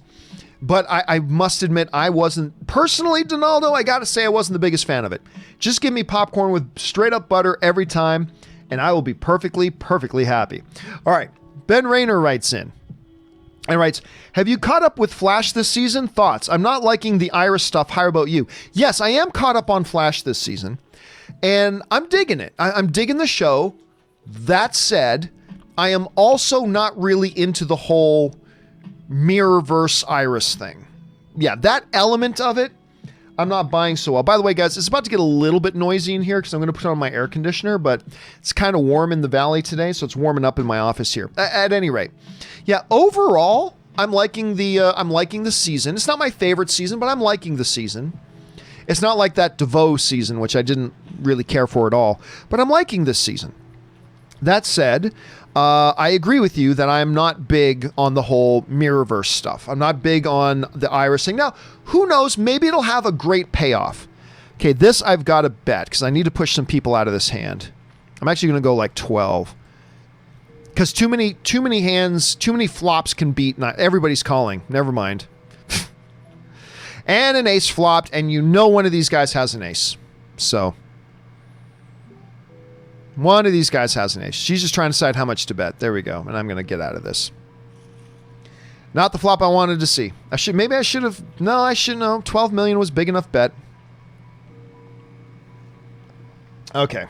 But I must admit, I wasn't, personally, Donaldo, I gotta say I wasn't the biggest fan of it. Just give me popcorn with straight up butter every time, and I will be perfectly happy. All right, Ben Rayner writes in and writes, have you caught up with Flash this season? Thoughts? I'm not liking the Iris stuff. How about you? Yes, I am caught up on Flash this season, and I'm digging it. I'm digging the show. That said, I am also not really into the whole Mirrorverse Iris thing. Yeah, that element of it, I'm not buying so well. By the way, guys, it's about to get a little bit noisy in here because I'm going to put on my air conditioner, but it's kind of warm in the valley today, so it's warming up in my office here. At any rate, yeah, overall, I'm liking the season. It's not my favorite season, but I'm liking the season. It's not like that DeVoe season, which I didn't really care for at all, but I'm liking this season. That said, I agree with you that I'm not big on the whole Mirrorverse stuff. I'm not big on the Iris thing. Now, who knows? Maybe it'll have a great payoff. Okay, this I've got to bet because I need to push some people out of this hand. I'm actually going to go like 12 because too many hands, too many flops can beat. Not everybody's calling. Never mind. And an ace flopped, and you know one of these guys has an ace. So one of these guys has an ace. She's just trying to decide how much to bet. There we go. And I'm going to get out of this. Not the flop I wanted to see. Maybe I should have. No, I shouldn't know. 12 million was big enough bet. Okay.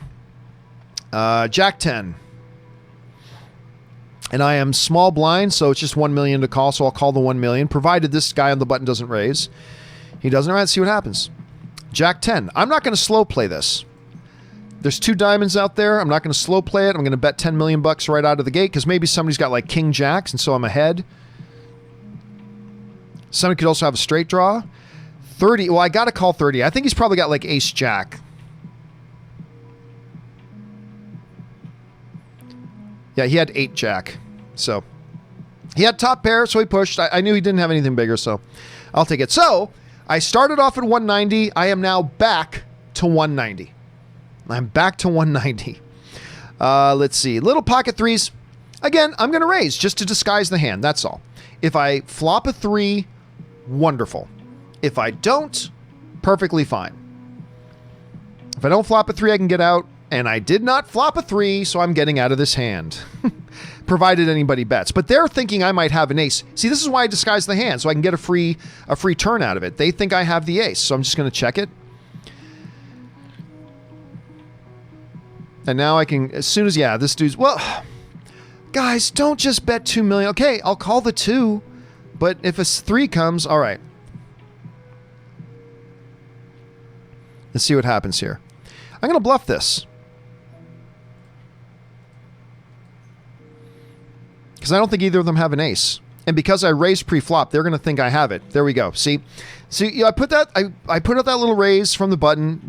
Jack 10. And I am small blind, so it's just 1 million to call. So I'll call the 1 million, provided this guy on the button doesn't raise. He doesn't. All right, let's see what happens. Jack 10. I'm not going to slow play this. There's 2 diamonds out there. I'm not going to slow play it. I'm going to bet 10 million bucks right out of the gate because maybe somebody's got like king jacks and so I'm ahead. Somebody could also have a straight draw. 30. Well, I got to call 30. I think he's probably got like ace jack. Yeah, he had 8 jack. So he had top pair, so he pushed. I knew he didn't have anything bigger, so I'll take it. So I started off at 190. I am now back to 190. I'm back to 190. Let's see. Little pocket threes. Again, I'm going to raise just to disguise the hand. That's all. If I flop a 3, wonderful. If I don't, perfectly fine. If I don't flop a 3, I can get out. And I did not flop a 3, so I'm getting out of this hand. Provided anybody bets. But they're thinking I might have an ace. See, this is why I disguise the hand, so I can get a free turn out of it. They think I have the ace, so I'm just going to check it. And now I can, as soon as, yeah, this dude's, well, guys, don't just bet 2 million. Okay, I'll call the 2, but if a 3 comes, all right. Let's see what happens here. I'm going to bluff this. Because I don't think either of them have an ace. And because I raised pre-flop, they're going to think I have it. There we go. See, I put that, I put out that little raise from the button,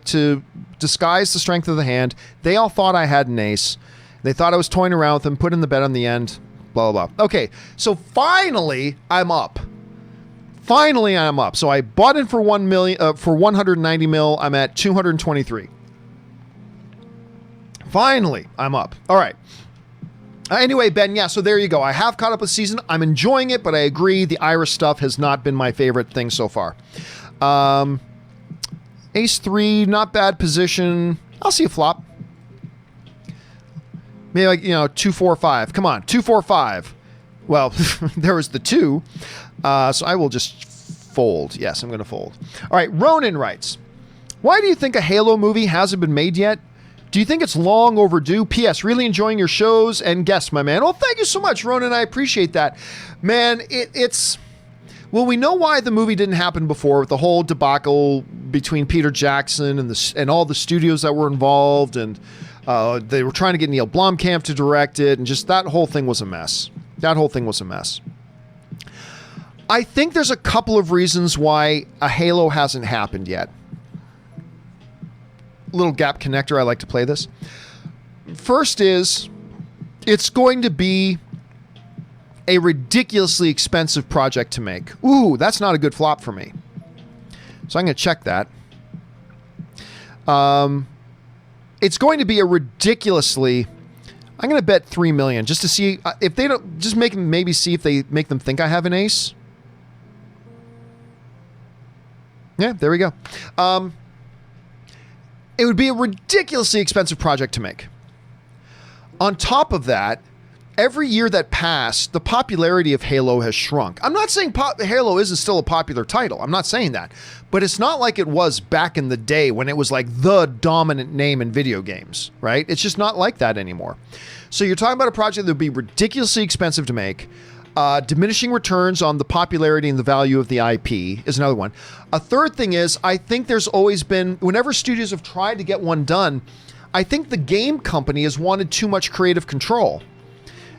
to disguise the strength of the hand. They all thought I had an ace. They thought I was toying around with them, put in the bet on the end, blah, blah, blah. Okay, so finally, I'm up. Finally, I'm up. So I bought in for 1 million, for 190 mil. I'm at 223. Finally, I'm up. All right. Anyway, Ben, yeah, so there you go. I have caught up with season. I'm enjoying it, but I agree the Iris stuff has not been my favorite thing so far. Ace 3, not bad position. I'll see a flop. Maybe like, 2, 4, 5. Come on, 2, 4, 5. Well, there was the 2. So I will just fold. Yes, I'm going to fold. All right, Ronan writes, why do you think a Halo movie hasn't been made yet? Do you think it's long overdue? P.S. Really enjoying your shows and guests, my man. Well, thank you so much, Ronan. I appreciate that. Man, it's... Well, we know why the movie didn't happen before, with the whole debacle between Peter Jackson and all the studios that were involved, and they were trying to get Neil Blomkamp to direct it, and just that whole thing was a mess. That whole thing was a mess. I think there's a couple of reasons why a Halo hasn't happened yet. Little gap connector, I like to play this. First is, it's going to be a ridiculously expensive project to make. Ooh, that's not a good flop for me. So I'm going to check that. It's going to be a ridiculously... I'm going to bet $3 million just to see if they don't... Just maybe see if they make them think I have an ace. Yeah, there we go. It would be a ridiculously expensive project to make. On top of that, every year that passed, the popularity of Halo has shrunk. I'm not saying Halo isn't still a popular title. I'm not saying that. But it's not like it was back in the day when it was like the dominant name in video games, right? It's just not like that anymore. So you're talking about a project that would be ridiculously expensive to make. Diminishing returns on the popularity and the value of the IP is another one. A third thing is, I think there's always been, whenever studios have tried to get one done, I think the game company has wanted too much creative control.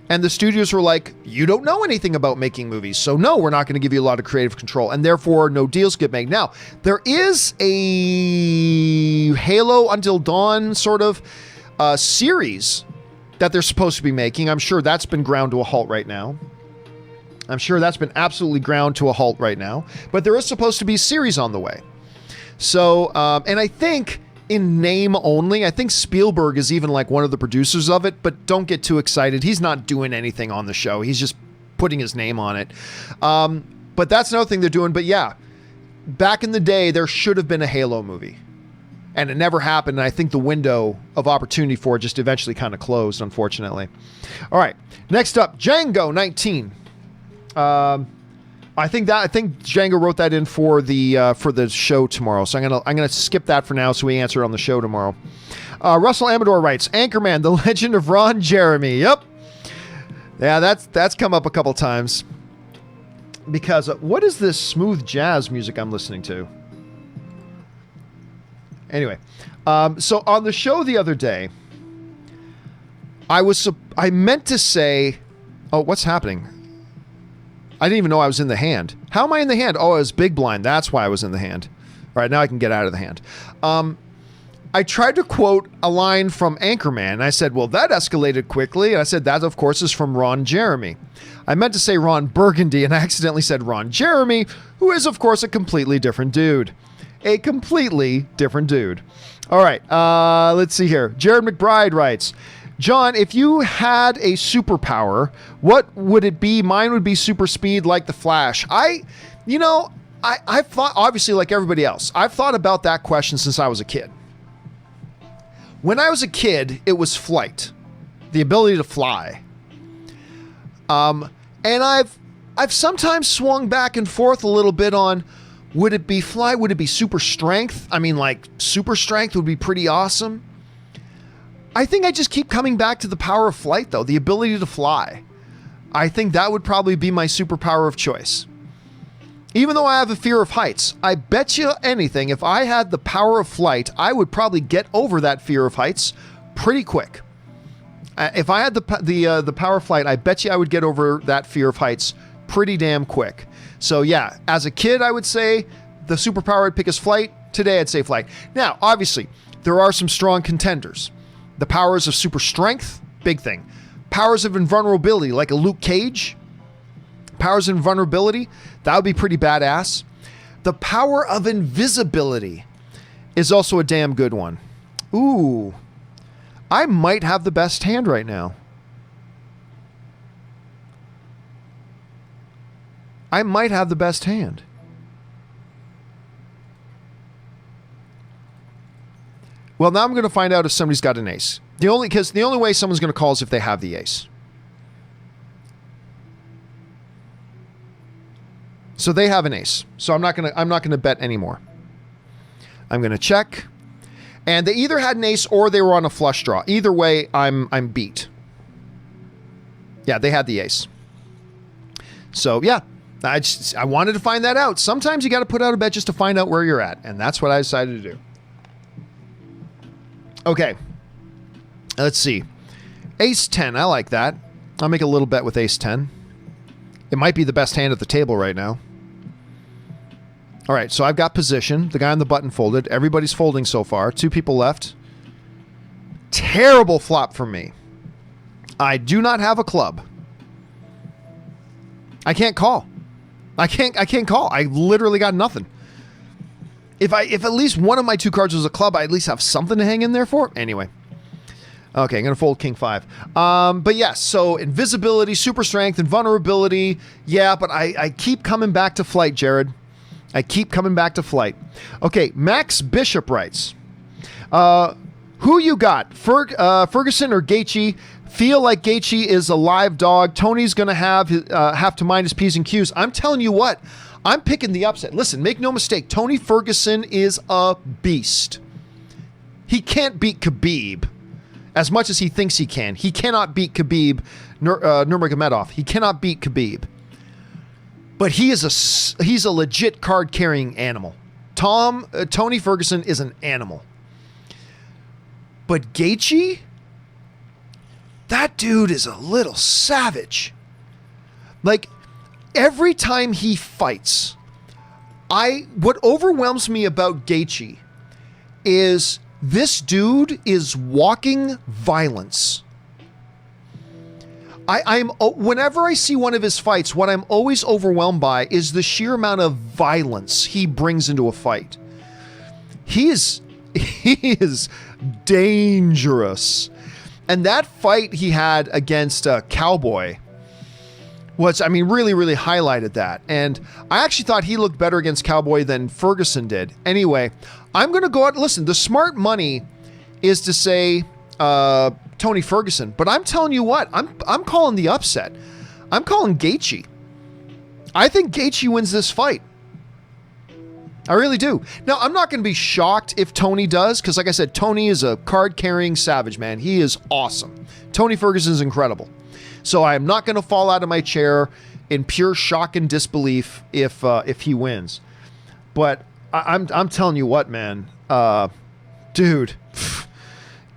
And the studios were like, you don't know anything about making movies, so no, we're not going to give you a lot of creative control, and therefore no deals get made. Now, there is a Halo Until Dawn sort of series that they're supposed to be making. I'm sure that's been ground to a halt right now. I'm sure that's been absolutely ground to a halt right now. But there is supposed to be a series on the way. So, and I think in name only, I think Spielberg is even like one of the producers of it, but don't get too excited. He's not doing anything on the show. He's just putting his name on it. But that's another thing they're doing. But yeah, back in the day, there should have been a Halo movie. And it never happened. And I think the window of opportunity for it just eventually kind of closed, unfortunately. All right. Next up, Django 19. I think Django wrote that in for the show tomorrow. So I'm gonna skip that for now so we answer it on the show tomorrow. Russell Amador writes, Anchorman, the legend of Ron Jeremy. Yep. Yeah, that's come up a couple times. Because what is this smooth jazz music I'm listening to? Anyway, so on the show the other day, I meant to say, oh, what's happening? I didn't even know I was in the hand. How am I in the hand? Oh, I was big blind. That's why I was in the hand. All right, now I can get out of the hand. I tried to quote a line from Anchorman, and I said, well, that escalated quickly. And I said, that, of course, is from Ron Jeremy. I meant to say Ron Burgundy, and I accidentally said Ron Jeremy, who is, of course, a completely different dude. A completely different dude. All right, let's see here. Jared McBride writes, John, if you had a superpower, what would it be? Mine would be super speed like the Flash. I've thought, obviously like everybody else, I've thought about that question since I was a kid. When I was a kid, it was flight, the ability to fly. And I've sometimes swung back and forth a little bit on, would it be fly? Would it be super strength? I mean, like super strength would be pretty awesome. I think I just keep coming back to the power of flight, though, the ability to fly. I think that would probably be my superpower of choice. Even though I have a fear of heights, I bet you anything, if I had the power of flight, I would probably get over that fear of heights pretty quick. If I had the power of flight, I bet you I would get over that fear of heights pretty damn quick. So yeah, as a kid, I would say the superpower I'd pick is flight. Today, I'd say flight. Now, obviously, there are some strong contenders. The powers of super strength, big thing. Powers of invulnerability, like a Luke Cage. Powers of invulnerability, that would be pretty badass. The power of invisibility is also a damn good one. Ooh, I might have the best hand right now. I might have the best hand. Well, now I'm going to find out if somebody's got an ace. Because the only way someone's going to call is if they have the ace. So they have an ace. So I'm not gonna bet anymore. I'm gonna check. And they either had an ace or they were on a flush draw. Either way, I'm beat. Yeah, they had the ace. So yeah, I wanted to find that out. Sometimes you got to put out a bet just to find out where you're at, and that's what I decided to do. Okay, let's see. Ace 10, I like that. I'll make a little bet with ace 10. It might be the best hand at the table right now. All right, so I've got position. The guy on the button folded. Everybody's folding so far. 2 people left. Terrible flop for me. I do not have a club. I can't call. I can't call. I literally got nothing. If at least one of my 2 cards was a club, I at least have something to hang in there for. Anyway. Okay, I'm going to fold king 5. But yes, so invisibility, super strength, and vulnerability. Yeah, but I keep coming back to flight, Jared. I keep coming back to flight. Okay, Max Bishop writes, who you got? Ferguson or Gaethje? Feel like Gaethje is a live dog. Tony's going to have to mind his P's and Q's. I'm telling you what, I'm picking the upset. Listen, make no mistake, Tony Ferguson is a beast. He can't beat Khabib as much as he thinks he can. He cannot beat Khabib Nurmagomedov. He cannot beat Khabib. But he's a legit card-carrying animal. Tony Ferguson is an animal. But Gaethje, that dude is a little savage. Like, every time he fights, what overwhelms me about Gaethje is this dude is walking violence. Whenever I see one of his fights, what I'm always overwhelmed by is the sheer amount of violence he brings into a fight. He is dangerous. And that fight he had against Cowboy was, really, really highlighted that. And I actually thought he looked better against Cowboy than Ferguson did. Anyway, I'm going to go out and listen. The smart money is to say Tony Ferguson, but I'm telling you what, I'm calling the upset. I'm calling Gaethje. I think Gaethje wins this fight. I really do. Now, I'm not going to be shocked if Tony does, because like I said, Tony is a card-carrying savage, man. He is awesome. Tony Ferguson is incredible. So I am not going to fall out of my chair in pure shock and disbelief if he wins. But I'm telling you what, man. Dude.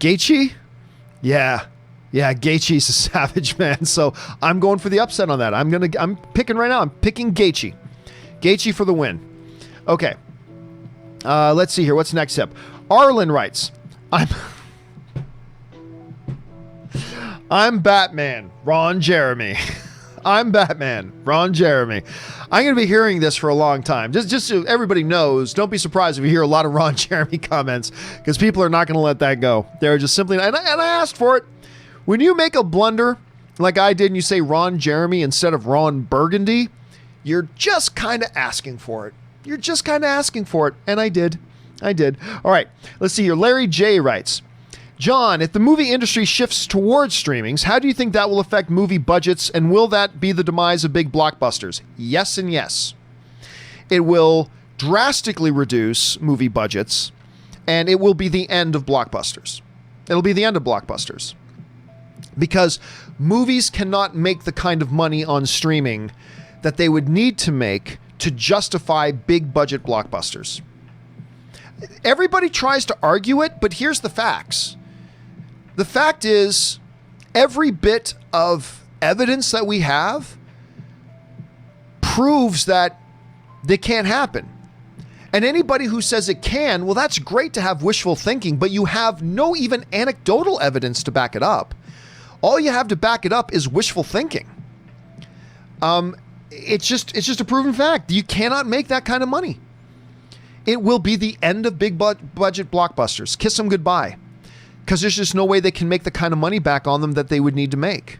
Gaethje? Yeah, Gaethje's a savage, man. So I'm going for the upset on that. I'm picking right now. I'm picking Gaethje. Gaethje for the win. Okay. Let's see here. What's next step? Arlen writes, I'm Batman, Ron Jeremy. I'm Batman, Ron Jeremy. I'm going to be hearing this for a long time. Just so everybody knows, don't be surprised if you hear a lot of Ron Jeremy comments, because people are not going to let that go. They're just simply, and I asked for it. When you make a blunder like I did and you say Ron Jeremy instead of Ron Burgundy, you're just kind of asking for it. You're just kind of asking for it. And I did. All right, let's see here. Larry J writes, John, if the movie industry shifts towards streamings, how do you think that will affect movie budgets, and will that be the demise of big blockbusters? Yes and yes. It will drastically reduce movie budgets, and it will be the end of blockbusters. It'll be the end of blockbusters. Because movies cannot make the kind of money on streaming that they would need to make to justify big budget blockbusters. Everybody tries to argue it, but here's the facts. The fact is, every bit of evidence that we have proves that they can't happen. And anybody who says it can, well, that's great to have wishful thinking, but you have no even anecdotal evidence to back it up. All you have to back it up is wishful thinking. It's just a proven fact. You cannot make that kind of money. It will be the end of big budget blockbusters. Kiss them goodbye. Because there's just no way they can make the kind of money back on them that they would need to make.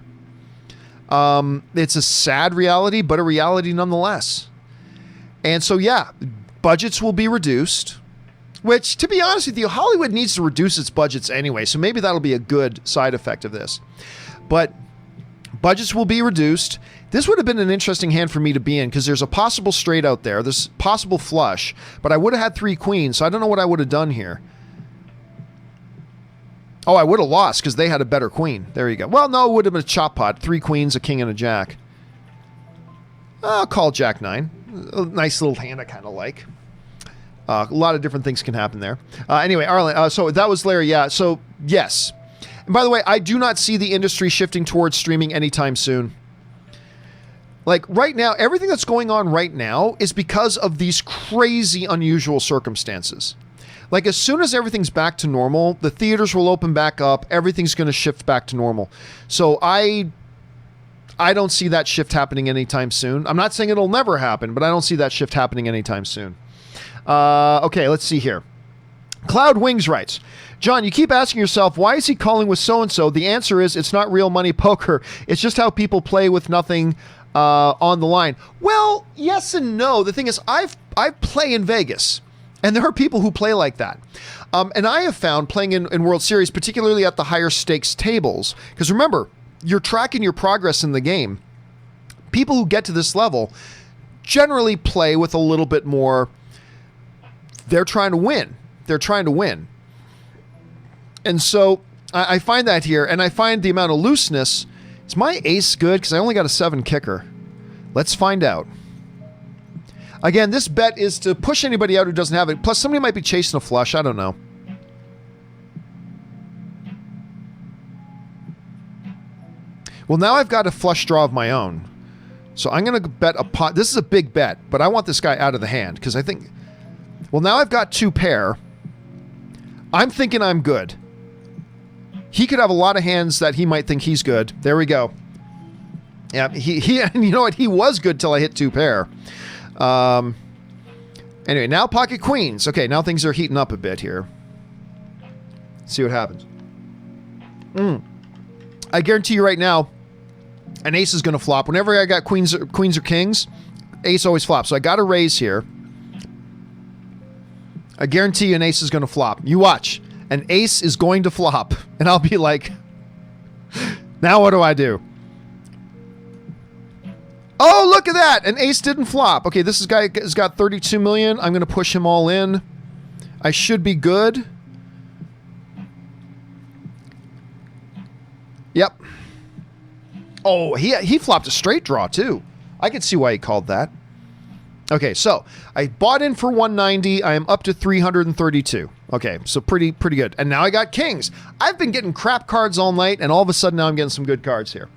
It's a sad reality, but a reality nonetheless. And so, yeah, budgets will be reduced, which, to be honest with you, Hollywood needs to reduce its budgets anyway, so maybe that'll be a good side effect of this. But Budgets will be reduced. This would have been an interesting hand for me to be in because there's a possible straight out there. There's possible flush, but I would have had 3 queens, so I don't know what I would have done here. Oh, I would have lost because they had a better queen. There you go. Well, no, it would have been a chop pot. 3 queens, a king, and a jack. I'll call jack 9. A nice little hand I kind of like. A lot of different things can happen there. Anyway, Arlen, so that was Larry. Yeah, so yes. And by the way, I do not see the industry shifting towards streaming anytime soon. Like right now, everything that's going on right now is because of these crazy, unusual circumstances. Like as soon as everything's back to normal, the theaters will open back up. Everything's going to shift back to normal. So I don't see that shift happening anytime soon. I'm not saying it'll never happen, but I don't see that shift happening anytime soon. Okay, let's see here. Cloud Wings writes, John, you keep asking yourself, why is he calling with so-and-so? The answer is it's not real money poker. It's just how people play with nothing on the line. Well, yes and no. The thing is, I play in Vegas, and there are people who play like that. And I have found playing in World Series, particularly at the higher stakes tables, because remember, you're tracking your progress in the game. People who get to this level generally play with a little bit more. They're trying to win. They're trying to win. And so I find that here, and I find the amount of looseness. Is my ace good? Because I only got a 7 kicker. Let's find out. Again, this bet is to push anybody out who doesn't have it. Plus, somebody might be chasing a flush. I don't know. Well, now I've got a flush draw of my own. So I'm going to bet a pot. This is a big bet, but I want this guy out of the hand because I think... Well, now I've got 2 pair. I'm thinking I'm good. He could have a lot of hands that he might think he's good. There we go. Yeah, he you know what? He was good till I hit 2 pair. Anyway, now pocket queens. Okay, now things are heating up a bit here. Let's see what happens. I guarantee you right now, an ace is going to flop. Whenever I got queens or kings, ace always flops. So I got to raise here. I guarantee you an ace is going to flop. You watch. An ace is going to flop. And I'll be like, now what do I do? Oh, look at that. An ace didn't flop. Okay, this guy has got 32 million. I'm going to push him all in. I should be good. Yep. Oh, he flopped a straight draw too. I could see why he called that. Okay, so I bought in for 190. I am up to 332. Okay, so pretty good. And now I got kings. I've been getting crap cards all night, and all of a sudden now I'm getting some good cards here.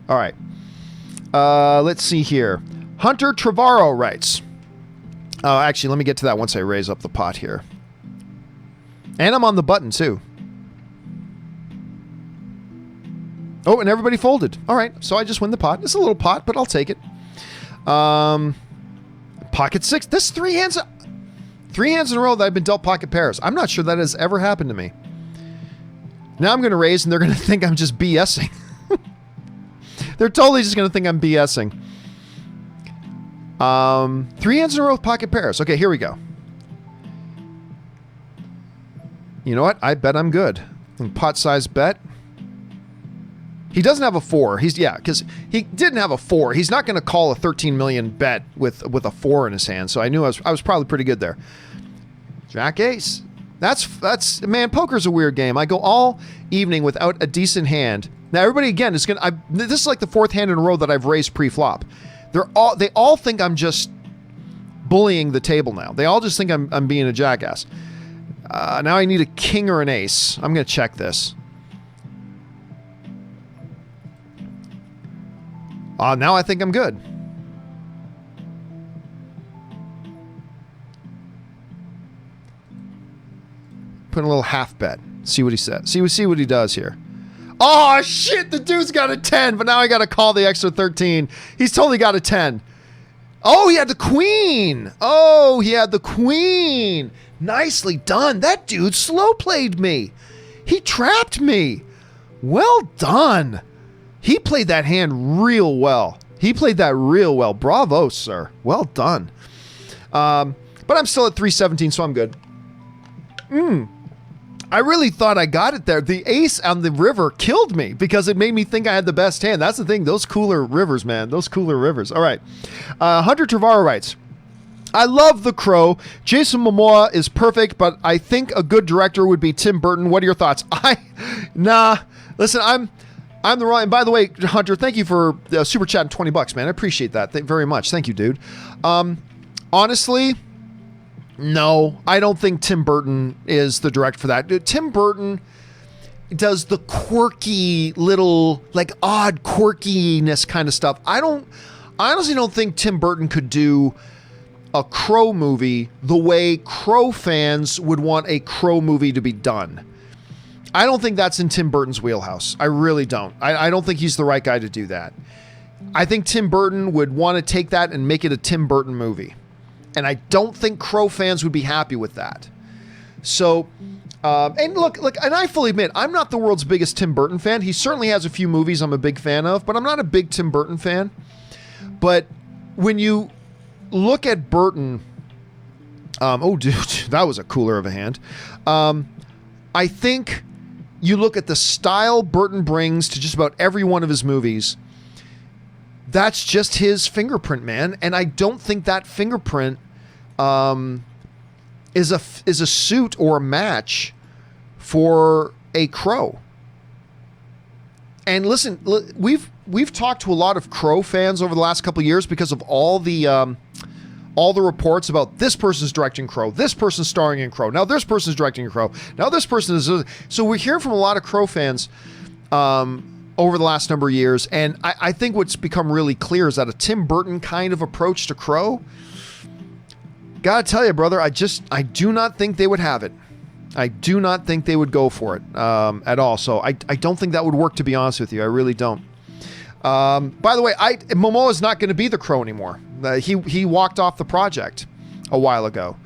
All right. Let's see here. Hunter Trevorrow writes. Oh, actually, let me get to that once I raise up the pot here. And I'm on the button too. Oh, and everybody folded. All right, so I just win the pot. It's a little pot, but I'll take it. Pocket 6. This 3 hands in a row that I've been dealt pocket pairs. I'm not sure that has ever happened to me. Now I'm going to raise, and they're going to think I'm just BSing. They're totally just going to think I'm BSing. 3 hands in a row with pocket pairs. Okay, here we go. You know what? I bet I'm good. Pot size bet. He doesn't have a 4. Because he didn't have a 4. He's not going to call a 13 million bet with a 4 in his hand. So I knew I was probably pretty good there. Jack ace. That's man, poker's a weird game. I go all evening without a decent hand. Now everybody again is going to this is like the 4th hand in a row that I've raised pre-flop. They all think I'm just bullying the table now. They all just think I'm being a jackass. Now I need a king or an ace. I'm going to check this. Now I think I'm good. Put a little half bet. See what he said. See what he does here. Oh, shit. The dude's got a 10, but now I got to call the extra 13. He's totally got a 10. Oh, he had the queen. Oh, he had the queen. Nicely done. That dude slow played me. He trapped me. Well done. He played that hand real well. Bravo, sir. Well done. But I'm still at 317, so I'm good. I really thought I got it there. The ace on the river killed me because it made me think I had the best hand. That's the thing. Those cooler rivers, man. Those cooler rivers. All right. Hunter Trevaro writes, I love The Crow. Jason Momoa is perfect, but I think a good director would be Tim Burton. What are your thoughts? Listen, I'm the wrong. And by the way, Hunter, thank you for super chatting $20, man. I appreciate that very much. Thank you, dude. Honestly, no, I don't think Tim Burton is the director for that. Tim Burton does the quirky little, like odd quirkiness kind of stuff. I honestly don't think Tim Burton could do a Crow movie the way Crow fans would want a Crow movie to be done. I don't think that's in Tim Burton's wheelhouse. I really don't. I don't think he's the right guy to do that. I think Tim Burton would want to take that and make it a Tim Burton movie. And I don't think Crow fans would be happy with that. So, and look, and I fully admit, I'm not the world's biggest Tim Burton fan. He certainly has a few movies I'm a big fan of, but I'm not a big Tim Burton fan. But when you look at Burton, oh, dude, that was a cooler of a hand. I think you look at the style Burton brings to just about every one of his movies. That's just his fingerprint, man. And I don't think that fingerprint is a suit or a match for a Crow. And listen, we've talked to a lot of Crow fans over the last couple of years because of all the reports about this person's directing Crow, this person's starring in Crow, now this person's directing Crow, now this person is. So we're hearing from a lot of Crow fans over the last number of years, and I think what's become really clear is that a Tim Burton kind of approach to Crow, gotta tell you, brother, I do not think they would have it. I do not think they would go for it at all. So I don't think that would work, to be honest with you. I really don't. By the way, Momoa's not going to be the Crow anymore. He walked off the project a while ago.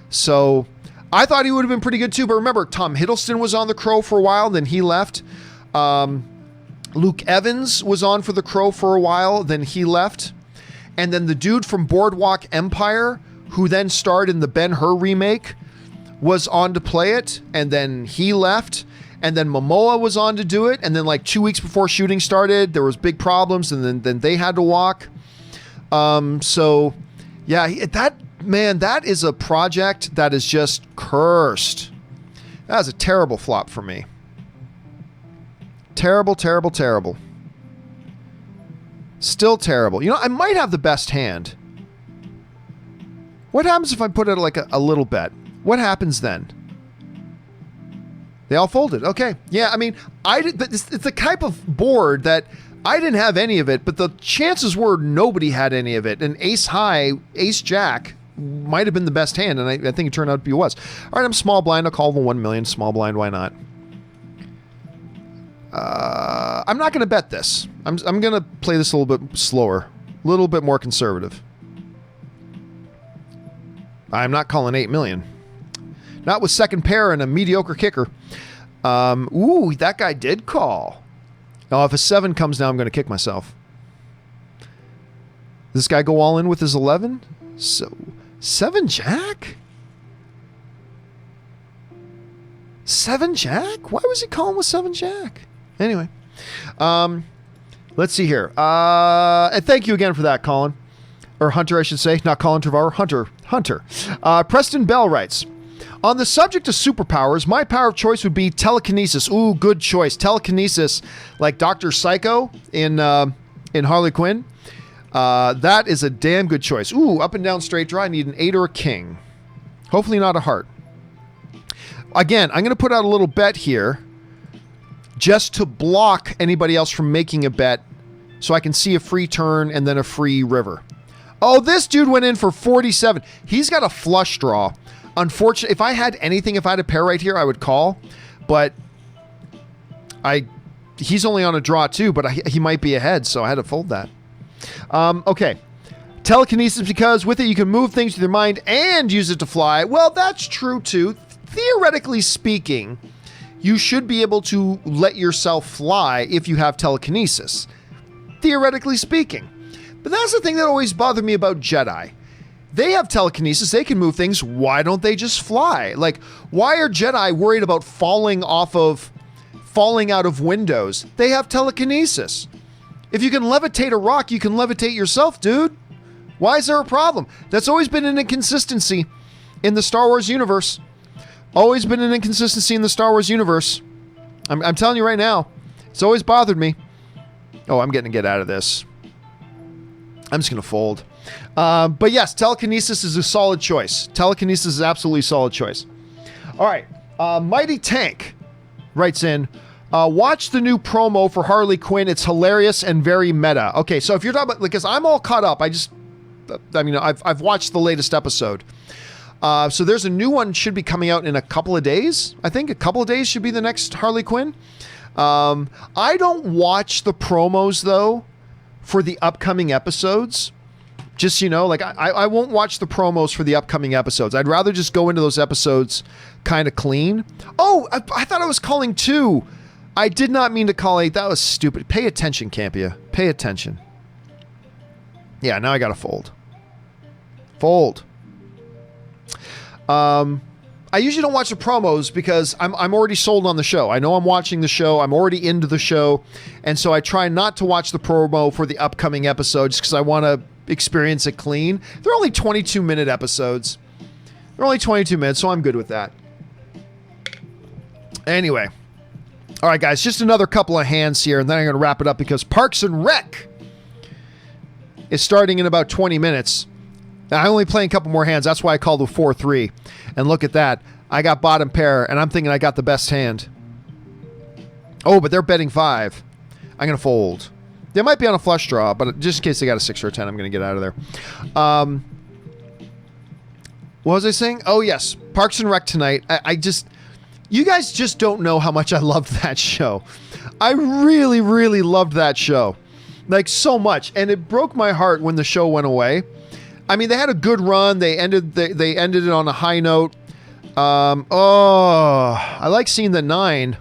So I thought he would have been pretty good too. But remember, Tom Hiddleston was on the Crow for a while, then he left. Luke Evans was on for the Crow for a while, then he left. And then the dude from Boardwalk Empire, who then starred in the Ben-Hur remake, was on to play it, and then he left. And then Momoa was on to do it, and then like 2 weeks before shooting started, there was big problems, and then they had to walk. So yeah, that is a project that is just cursed. That was a terrible flop for me. Terrible, terrible, terrible. Still terrible. You know, I might have the best hand. What happens if I put it like a little bet? What happens then? They all folded. Okay. Yeah, I mean, but it's the type of board that I didn't have any of it, but the chances were nobody had any of it. And ace high, ace jack might have been the best hand, and I think it turned out to be was. All right, I'm small blind. I'll call the 1 million. Small blind, why not? I'm not going to bet this. I'm going to play this a little bit slower, a little bit more conservative. I'm not calling 8 million. Not with second pair and a mediocre kicker. Ooh, that guy did call. Now, if a 7 comes down, I'm going to kick myself. This guy go all in with his 11? So, 7 jack? 7 jack? Why was he calling with 7 jack? Anyway, let's see here. And thank you again for that, Colin. Or Hunter, I should say. Not Colin Trevaro. Hunter. Preston Bell writes, on the subject of superpowers, my power of choice would be telekinesis. Ooh, good choice. Telekinesis, like Dr. Psycho in Harley Quinn. That is a damn good choice. Ooh, up and down straight draw. I need an 8 or a king. Hopefully not a heart. Again, I'm going to put out a little bet here just to block anybody else from making a bet so I can see a free turn and then a free river. Oh, this dude went in for 47. He's got a flush draw. Unfortunately, if I had anything, if I had a pair right here, I would call. But he's only on a draw too, but he might be ahead, so I had to fold that. Okay. Telekinesis, because with it you can move things with your mind and use it to fly. Well, that's true too. Theoretically speaking, you should be able to let yourself fly if you have telekinesis. Theoretically speaking. But that's the thing that always bothered me about Jedi. They have telekinesis. They can move things. Why don't they just fly? Like, why are Jedi worried about falling out of windows? They have telekinesis. If you can levitate a rock, you can levitate yourself, dude. Why is there a problem? That's always been an inconsistency in the Star Wars universe. Always been an inconsistency in the Star Wars universe. I'm telling you right now. It's always bothered me. Oh, I'm getting to get out of this. I'm just going to fold. But yes, telekinesis is a solid choice. Telekinesis is absolutely a solid choice. All right. Mighty Tank writes in, watch the new promo for Harley Quinn. It's hilarious and very meta. Okay, so if you're talking about, because I'm all caught up. I've watched the latest episode. So there's a new one should be coming out in a couple of days. I think a couple of days should be the next Harley Quinn. I don't watch the promos though for the upcoming episodes. Just, I won't watch the promos for the upcoming episodes. I'd rather just go into those episodes kind of clean. Oh, I thought I was calling 2. I did not mean to call 8. That was stupid. Pay attention, Campea. Pay attention. Yeah, now I got to fold. Fold. I usually don't watch the promos because I'm already sold on the show. I know I'm watching the show. I'm already into the show. And so I try not to watch the promo for the upcoming episodes because I want to experience it clean. They're only 22-minute episodes. They're only 22 minutes, so I'm good with that. Anyway. All right, guys, just another couple of hands here, and then I'm going to wrap it up because Parks and Rec is starting in about 20 minutes. I'm only playing a couple more hands. That's why I called the 4-3. And look at that. I got bottom pair, and I'm thinking I got the best hand. Oh, but they're betting 5. I'm going to fold. They might be on a flush draw, but just in case they got a 6 or a 10, I'm going to get out of there. What was I saying? Oh, yes. Parks and Rec tonight. You guys just don't know how much I loved that show. I really, really loved that show. Like, so much. And it broke my heart when the show went away. I mean, they had a good run. They ended it on a high note. I like seeing the 9.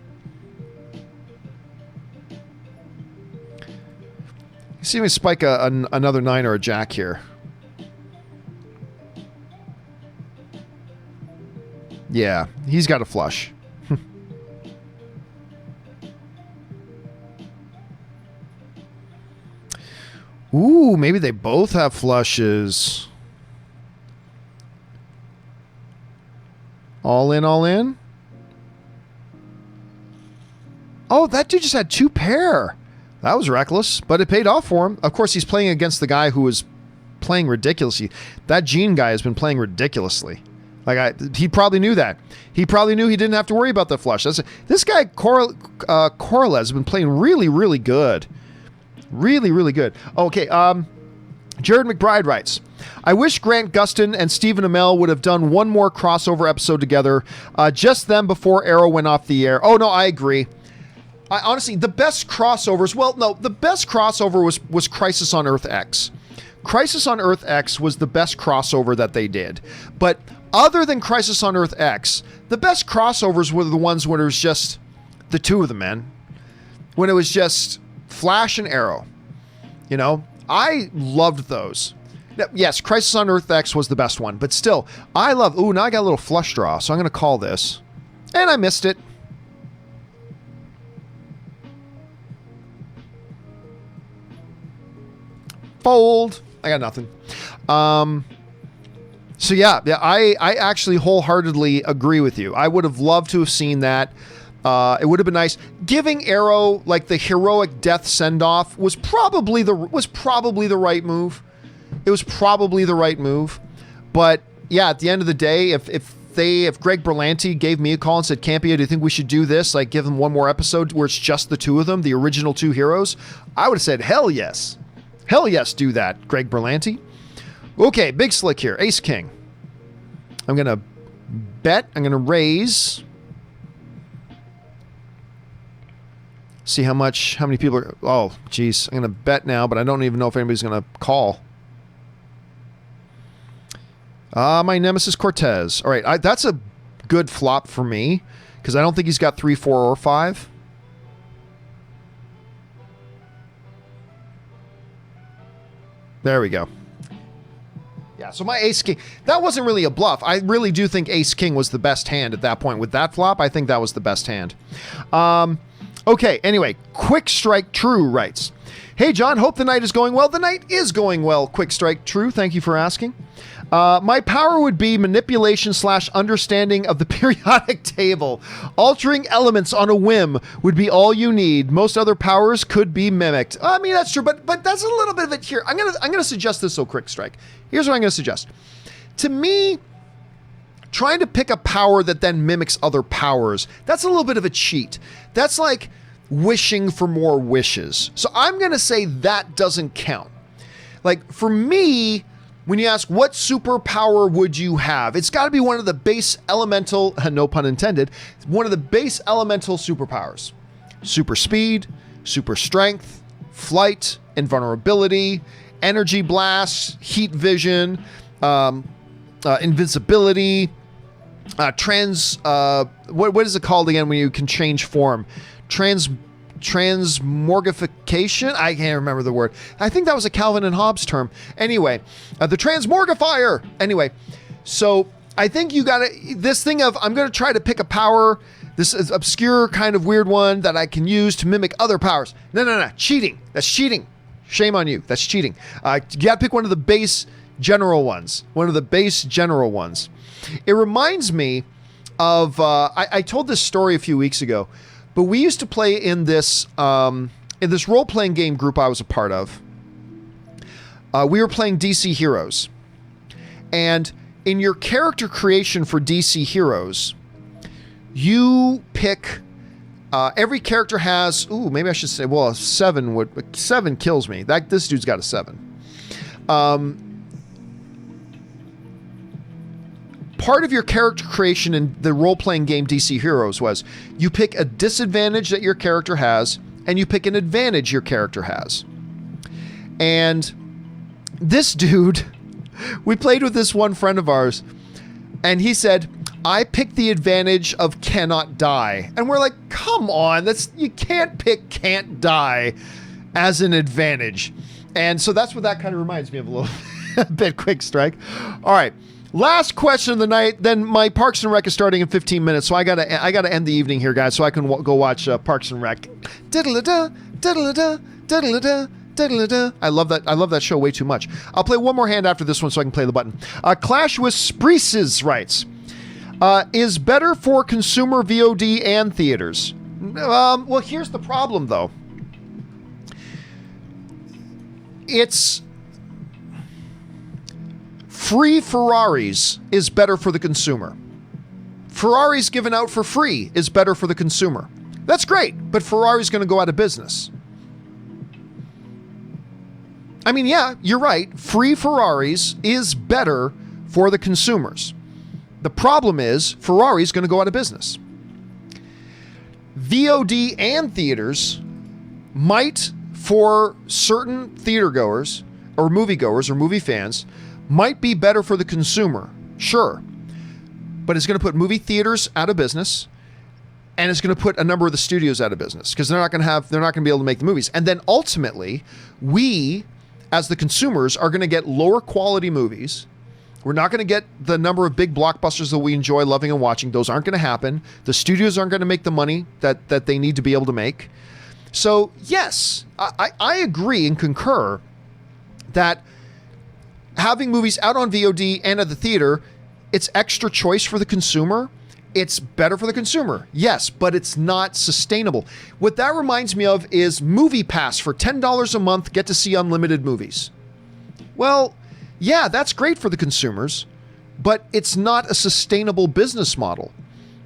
See me spike another 9 or a jack here. Yeah, he's got a flush. Ooh, maybe they both have flushes. All in, all in. Oh, that dude just had 2 pair. That was reckless, but it paid off for him. Of course, he's playing against the guy who was playing ridiculously. That Gene guy has been playing ridiculously. He probably knew that. He probably knew he didn't have to worry about the flush. This guy, Corrales, has been playing really, really good. Really, really good. Okay, Jared McBride writes, I wish Grant Gustin and Stephen Amell would have done one more crossover episode together, just them before Arrow went off the air. Oh, no, I agree. Honestly, the best crossovers, the best crossover was Crisis on Earth X. Crisis on Earth X was the best crossover that they did. But other than Crisis on Earth X, the best crossovers were the ones when it was just the two of them, man. When it was just Flash and Arrow. I loved those. Yes, Crisis on Earth X was the best one, but still, now I got a little flush draw, so I'm going to call this. And I missed it. Fold. I got nothing. So yeah, I actually wholeheartedly agree with you. I would have loved to have seen that. It would have been nice. Giving Arrow like the heroic death send-off was probably the right move. It was probably the right move. But yeah, at the end of the day, if Greg Berlanti gave me a call and said, Campea, do you think we should do this? Like give them one more episode where it's just the two of them, the original 2 heroes? I would have said, hell yes. Hell yes, do that, Greg Berlanti. Okay, big slick here. Ace King. I'm going to bet. I'm going to raise. See how many people are... Oh, geez. I'm going to bet now, but I don't even know if anybody's going to call. My Nemesis Cortez. All right, that's a good flop for me because I don't think he's got 3, 4, or 5. There we go. Yeah, so my ace king, that wasn't really a bluff. I really do think ace king was the best hand at that point. With that flop, I think that was the best hand. Okay, anyway, Quick Strike True writes, hey John, hope the night is going well. The night is going well, Quick Strike True. Thank you for asking. My power would be manipulation / understanding of the periodic table. Altering elements on a whim would be all you need. Most other powers could be mimicked. I mean, that's true, but that's a little bit of it here. I'm gonna suggest this, so Quick Strike. Here's what I'm gonna suggest. To me, trying to pick a power that then mimics other powers, that's a little bit of a cheat. That's like wishing for more wishes. So I'm gonna say that doesn't count. Like, for me, when you ask what superpower would you have, it's got to be one of the base elemental, no pun intended, one of the base elemental superpowers. Super speed, super strength, flight, invulnerability, energy blast, heat vision, invincibility, what is it called again when you can change form? Transmorgification? I can't remember the word. I think that was a Calvin and Hobbes term. Anyway, the transmorgifier. Anyway, so I think you got this thing of, I'm going to try to pick a power, this is obscure kind of weird one that I can use to mimic other powers. No. Cheating. That's cheating. Shame on you. That's cheating. You got to pick one of the base general ones. It reminds me of, I told this story a few weeks ago, but we used to play in this role-playing game group I was a part of. We were playing DC Heroes. And in your character creation for DC Heroes, you pick, every character has, maybe I should say, well, 7 kills me. This dude's got a 7. Part of your character creation in the role-playing game DC Heroes was you pick a disadvantage that your character has, and you pick an advantage your character has. And this dude, we played with this one friend of ours, and he said, I picked the advantage of cannot die. And we're like, come on, you can't pick can't die as an advantage. And so that's what that kind of reminds me of a little bit. Quick Strike. All right. Last question of the night. Then my Parks and Rec is starting in 15 minutes, so I gotta end the evening here, guys, so I can go watch Parks and Rec. Diddle-a-da, diddle-a-da, diddle-a-da, diddle-a-da. I love that show way too much. I'll play one more hand after this one, so I can play the button. Clash with Spreeces writes, is better for consumer VOD and theaters. Well, here's the problem, though. It's free Ferraris is better for the consumer. Ferraris given out for free is better for the consumer. That's great, but Ferrari's going to go out of business. I mean, yeah, you're right. Free Ferraris is better for the consumers. The problem is Ferrari's going to go out of business. VOD and theaters might, for certain theater goers or moviegoers or movie fans, might be better for the consumer, sure, but it's going to put movie theaters out of business, and it's going to put a number of the studios out of business because they're not going to be able to make the movies. And then ultimately, we, as the consumers, are going to get lower quality movies. We're not going to get the number of big blockbusters that we enjoy loving and watching. Those aren't going to happen. The studios aren't going to make the money that they need to be able to make. So yes, I agree and concur that having movies out on VOD and at the theater, it's extra choice for the consumer. It's better for the consumer, yes, but it's not sustainable. What that reminds me of is Movie Pass for $10 a month, get to see unlimited movies. Well, yeah, that's great for the consumers, but it's not a sustainable business model.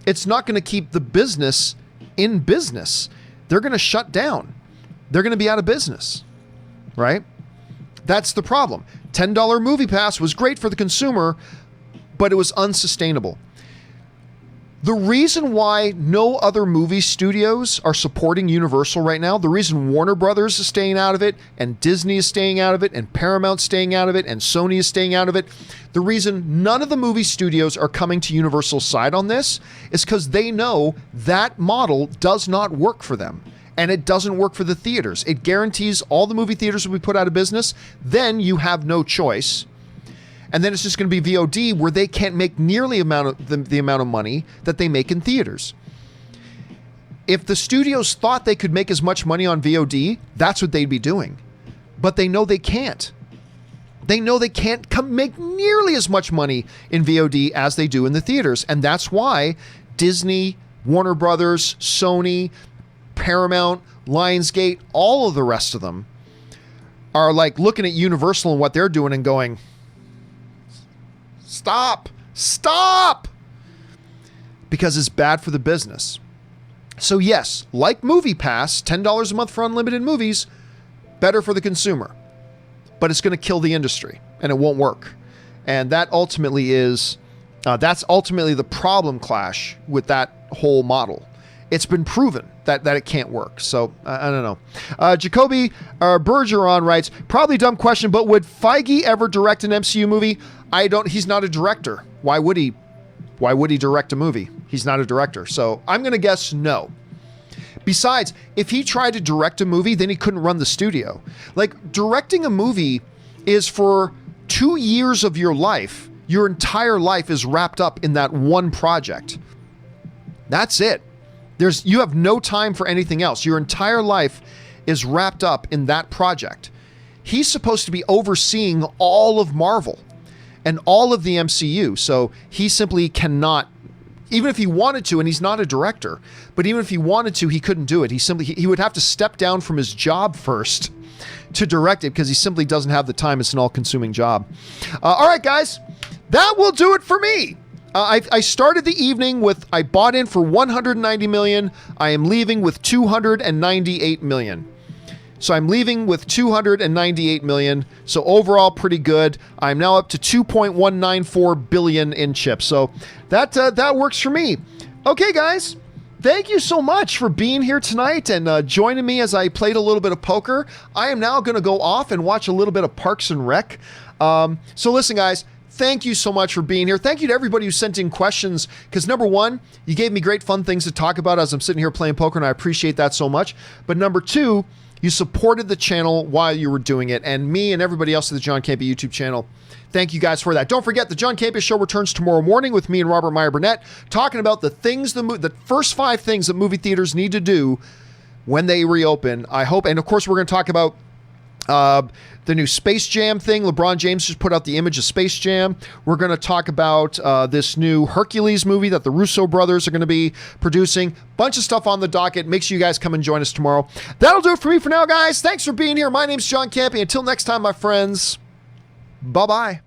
It's not going to keep the business in business. They're going to shut down. They're going to be out of business, right? That's the problem. $10 Movie Pass was great for the consumer, but it was unsustainable. The reason why no other movie studios are supporting Universal right now, the reason Warner Brothers is staying out of it, and Disney is staying out of it, and Paramount's staying out of it, and Sony is staying out of it, the reason none of the movie studios are coming to Universal's side on this is because they know that model does not work for them. And it doesn't work for the theaters. It guarantees all the movie theaters will be put out of business. Then you have no choice. And then it's just going to be VOD where they can't make nearly the amount of money that they make in theaters. If the studios thought they could make as much money on VOD, that's what they'd be doing. But they know they can't. They know they can't make nearly as much money in VOD as they do in the theaters. And that's why Disney, Warner Brothers, Sony, Paramount, Lionsgate, all of the rest of them are like looking at Universal and what they're doing and going, stop, because it's bad for the business. So yes, like Movie Pass, $10 a month for unlimited movies, better for the consumer, but it's going to kill the industry and it won't work. And that ultimately is, that's ultimately the problem clash with that whole model. It's been proven that it can't work. So I don't know. Jacoby Bergeron writes, probably dumb question, but would Feige ever direct an MCU movie? He's not a director. Why would he direct a movie? He's not a director. So I'm going to guess no. Besides, if he tried to direct a movie, then he couldn't run the studio. Like, directing a movie is for 2 years of your life. Your entire life is wrapped up in that one project. That's it. You have no time for anything else. Your entire life is wrapped up in that project. He's supposed to be overseeing all of Marvel and all of the MCU. So he simply cannot, even if he wanted to, and he's not a director, but even if he wanted to, he couldn't do it. He would have to step down from his job first to direct it because he simply doesn't have the time. It's an all-consuming job. All right, guys, that will do it for me. I started the evening with, I bought in for 190 million. I am leaving with 298 million. So I'm leaving with 298 million. So overall, pretty good. I'm now up to 2.194 billion in chips. So that works for me. Okay, guys. Thank you so much for being here tonight and joining me as I played a little bit of poker. I am now going to go off and watch a little bit of Parks and Rec. So listen, guys. Thank you so much for being here. Thank you to everybody who sent in questions, because number one, you gave me great fun things to talk about as I'm sitting here playing poker, and I appreciate that so much. But number two, you supported the channel while you were doing it, and me and everybody else at the John Campea YouTube channel. Thank you guys for that. Don't forget, the John Campea Show returns tomorrow morning with me and Robert Meyer Burnett, talking about the first 5 things that movie theaters need to do when they reopen. I hope, and of course, we're going to talk about the new Space Jam thing. LeBron James just put out the image of Space Jam. We're going to talk about this new Hercules movie that the Russo brothers are going to be producing. Bunch of stuff on the docket. Make sure you guys come and join us tomorrow. That'll do it for me for now, guys. Thanks for being here. My name's John Campea. Until next time, my friends. Bye-bye.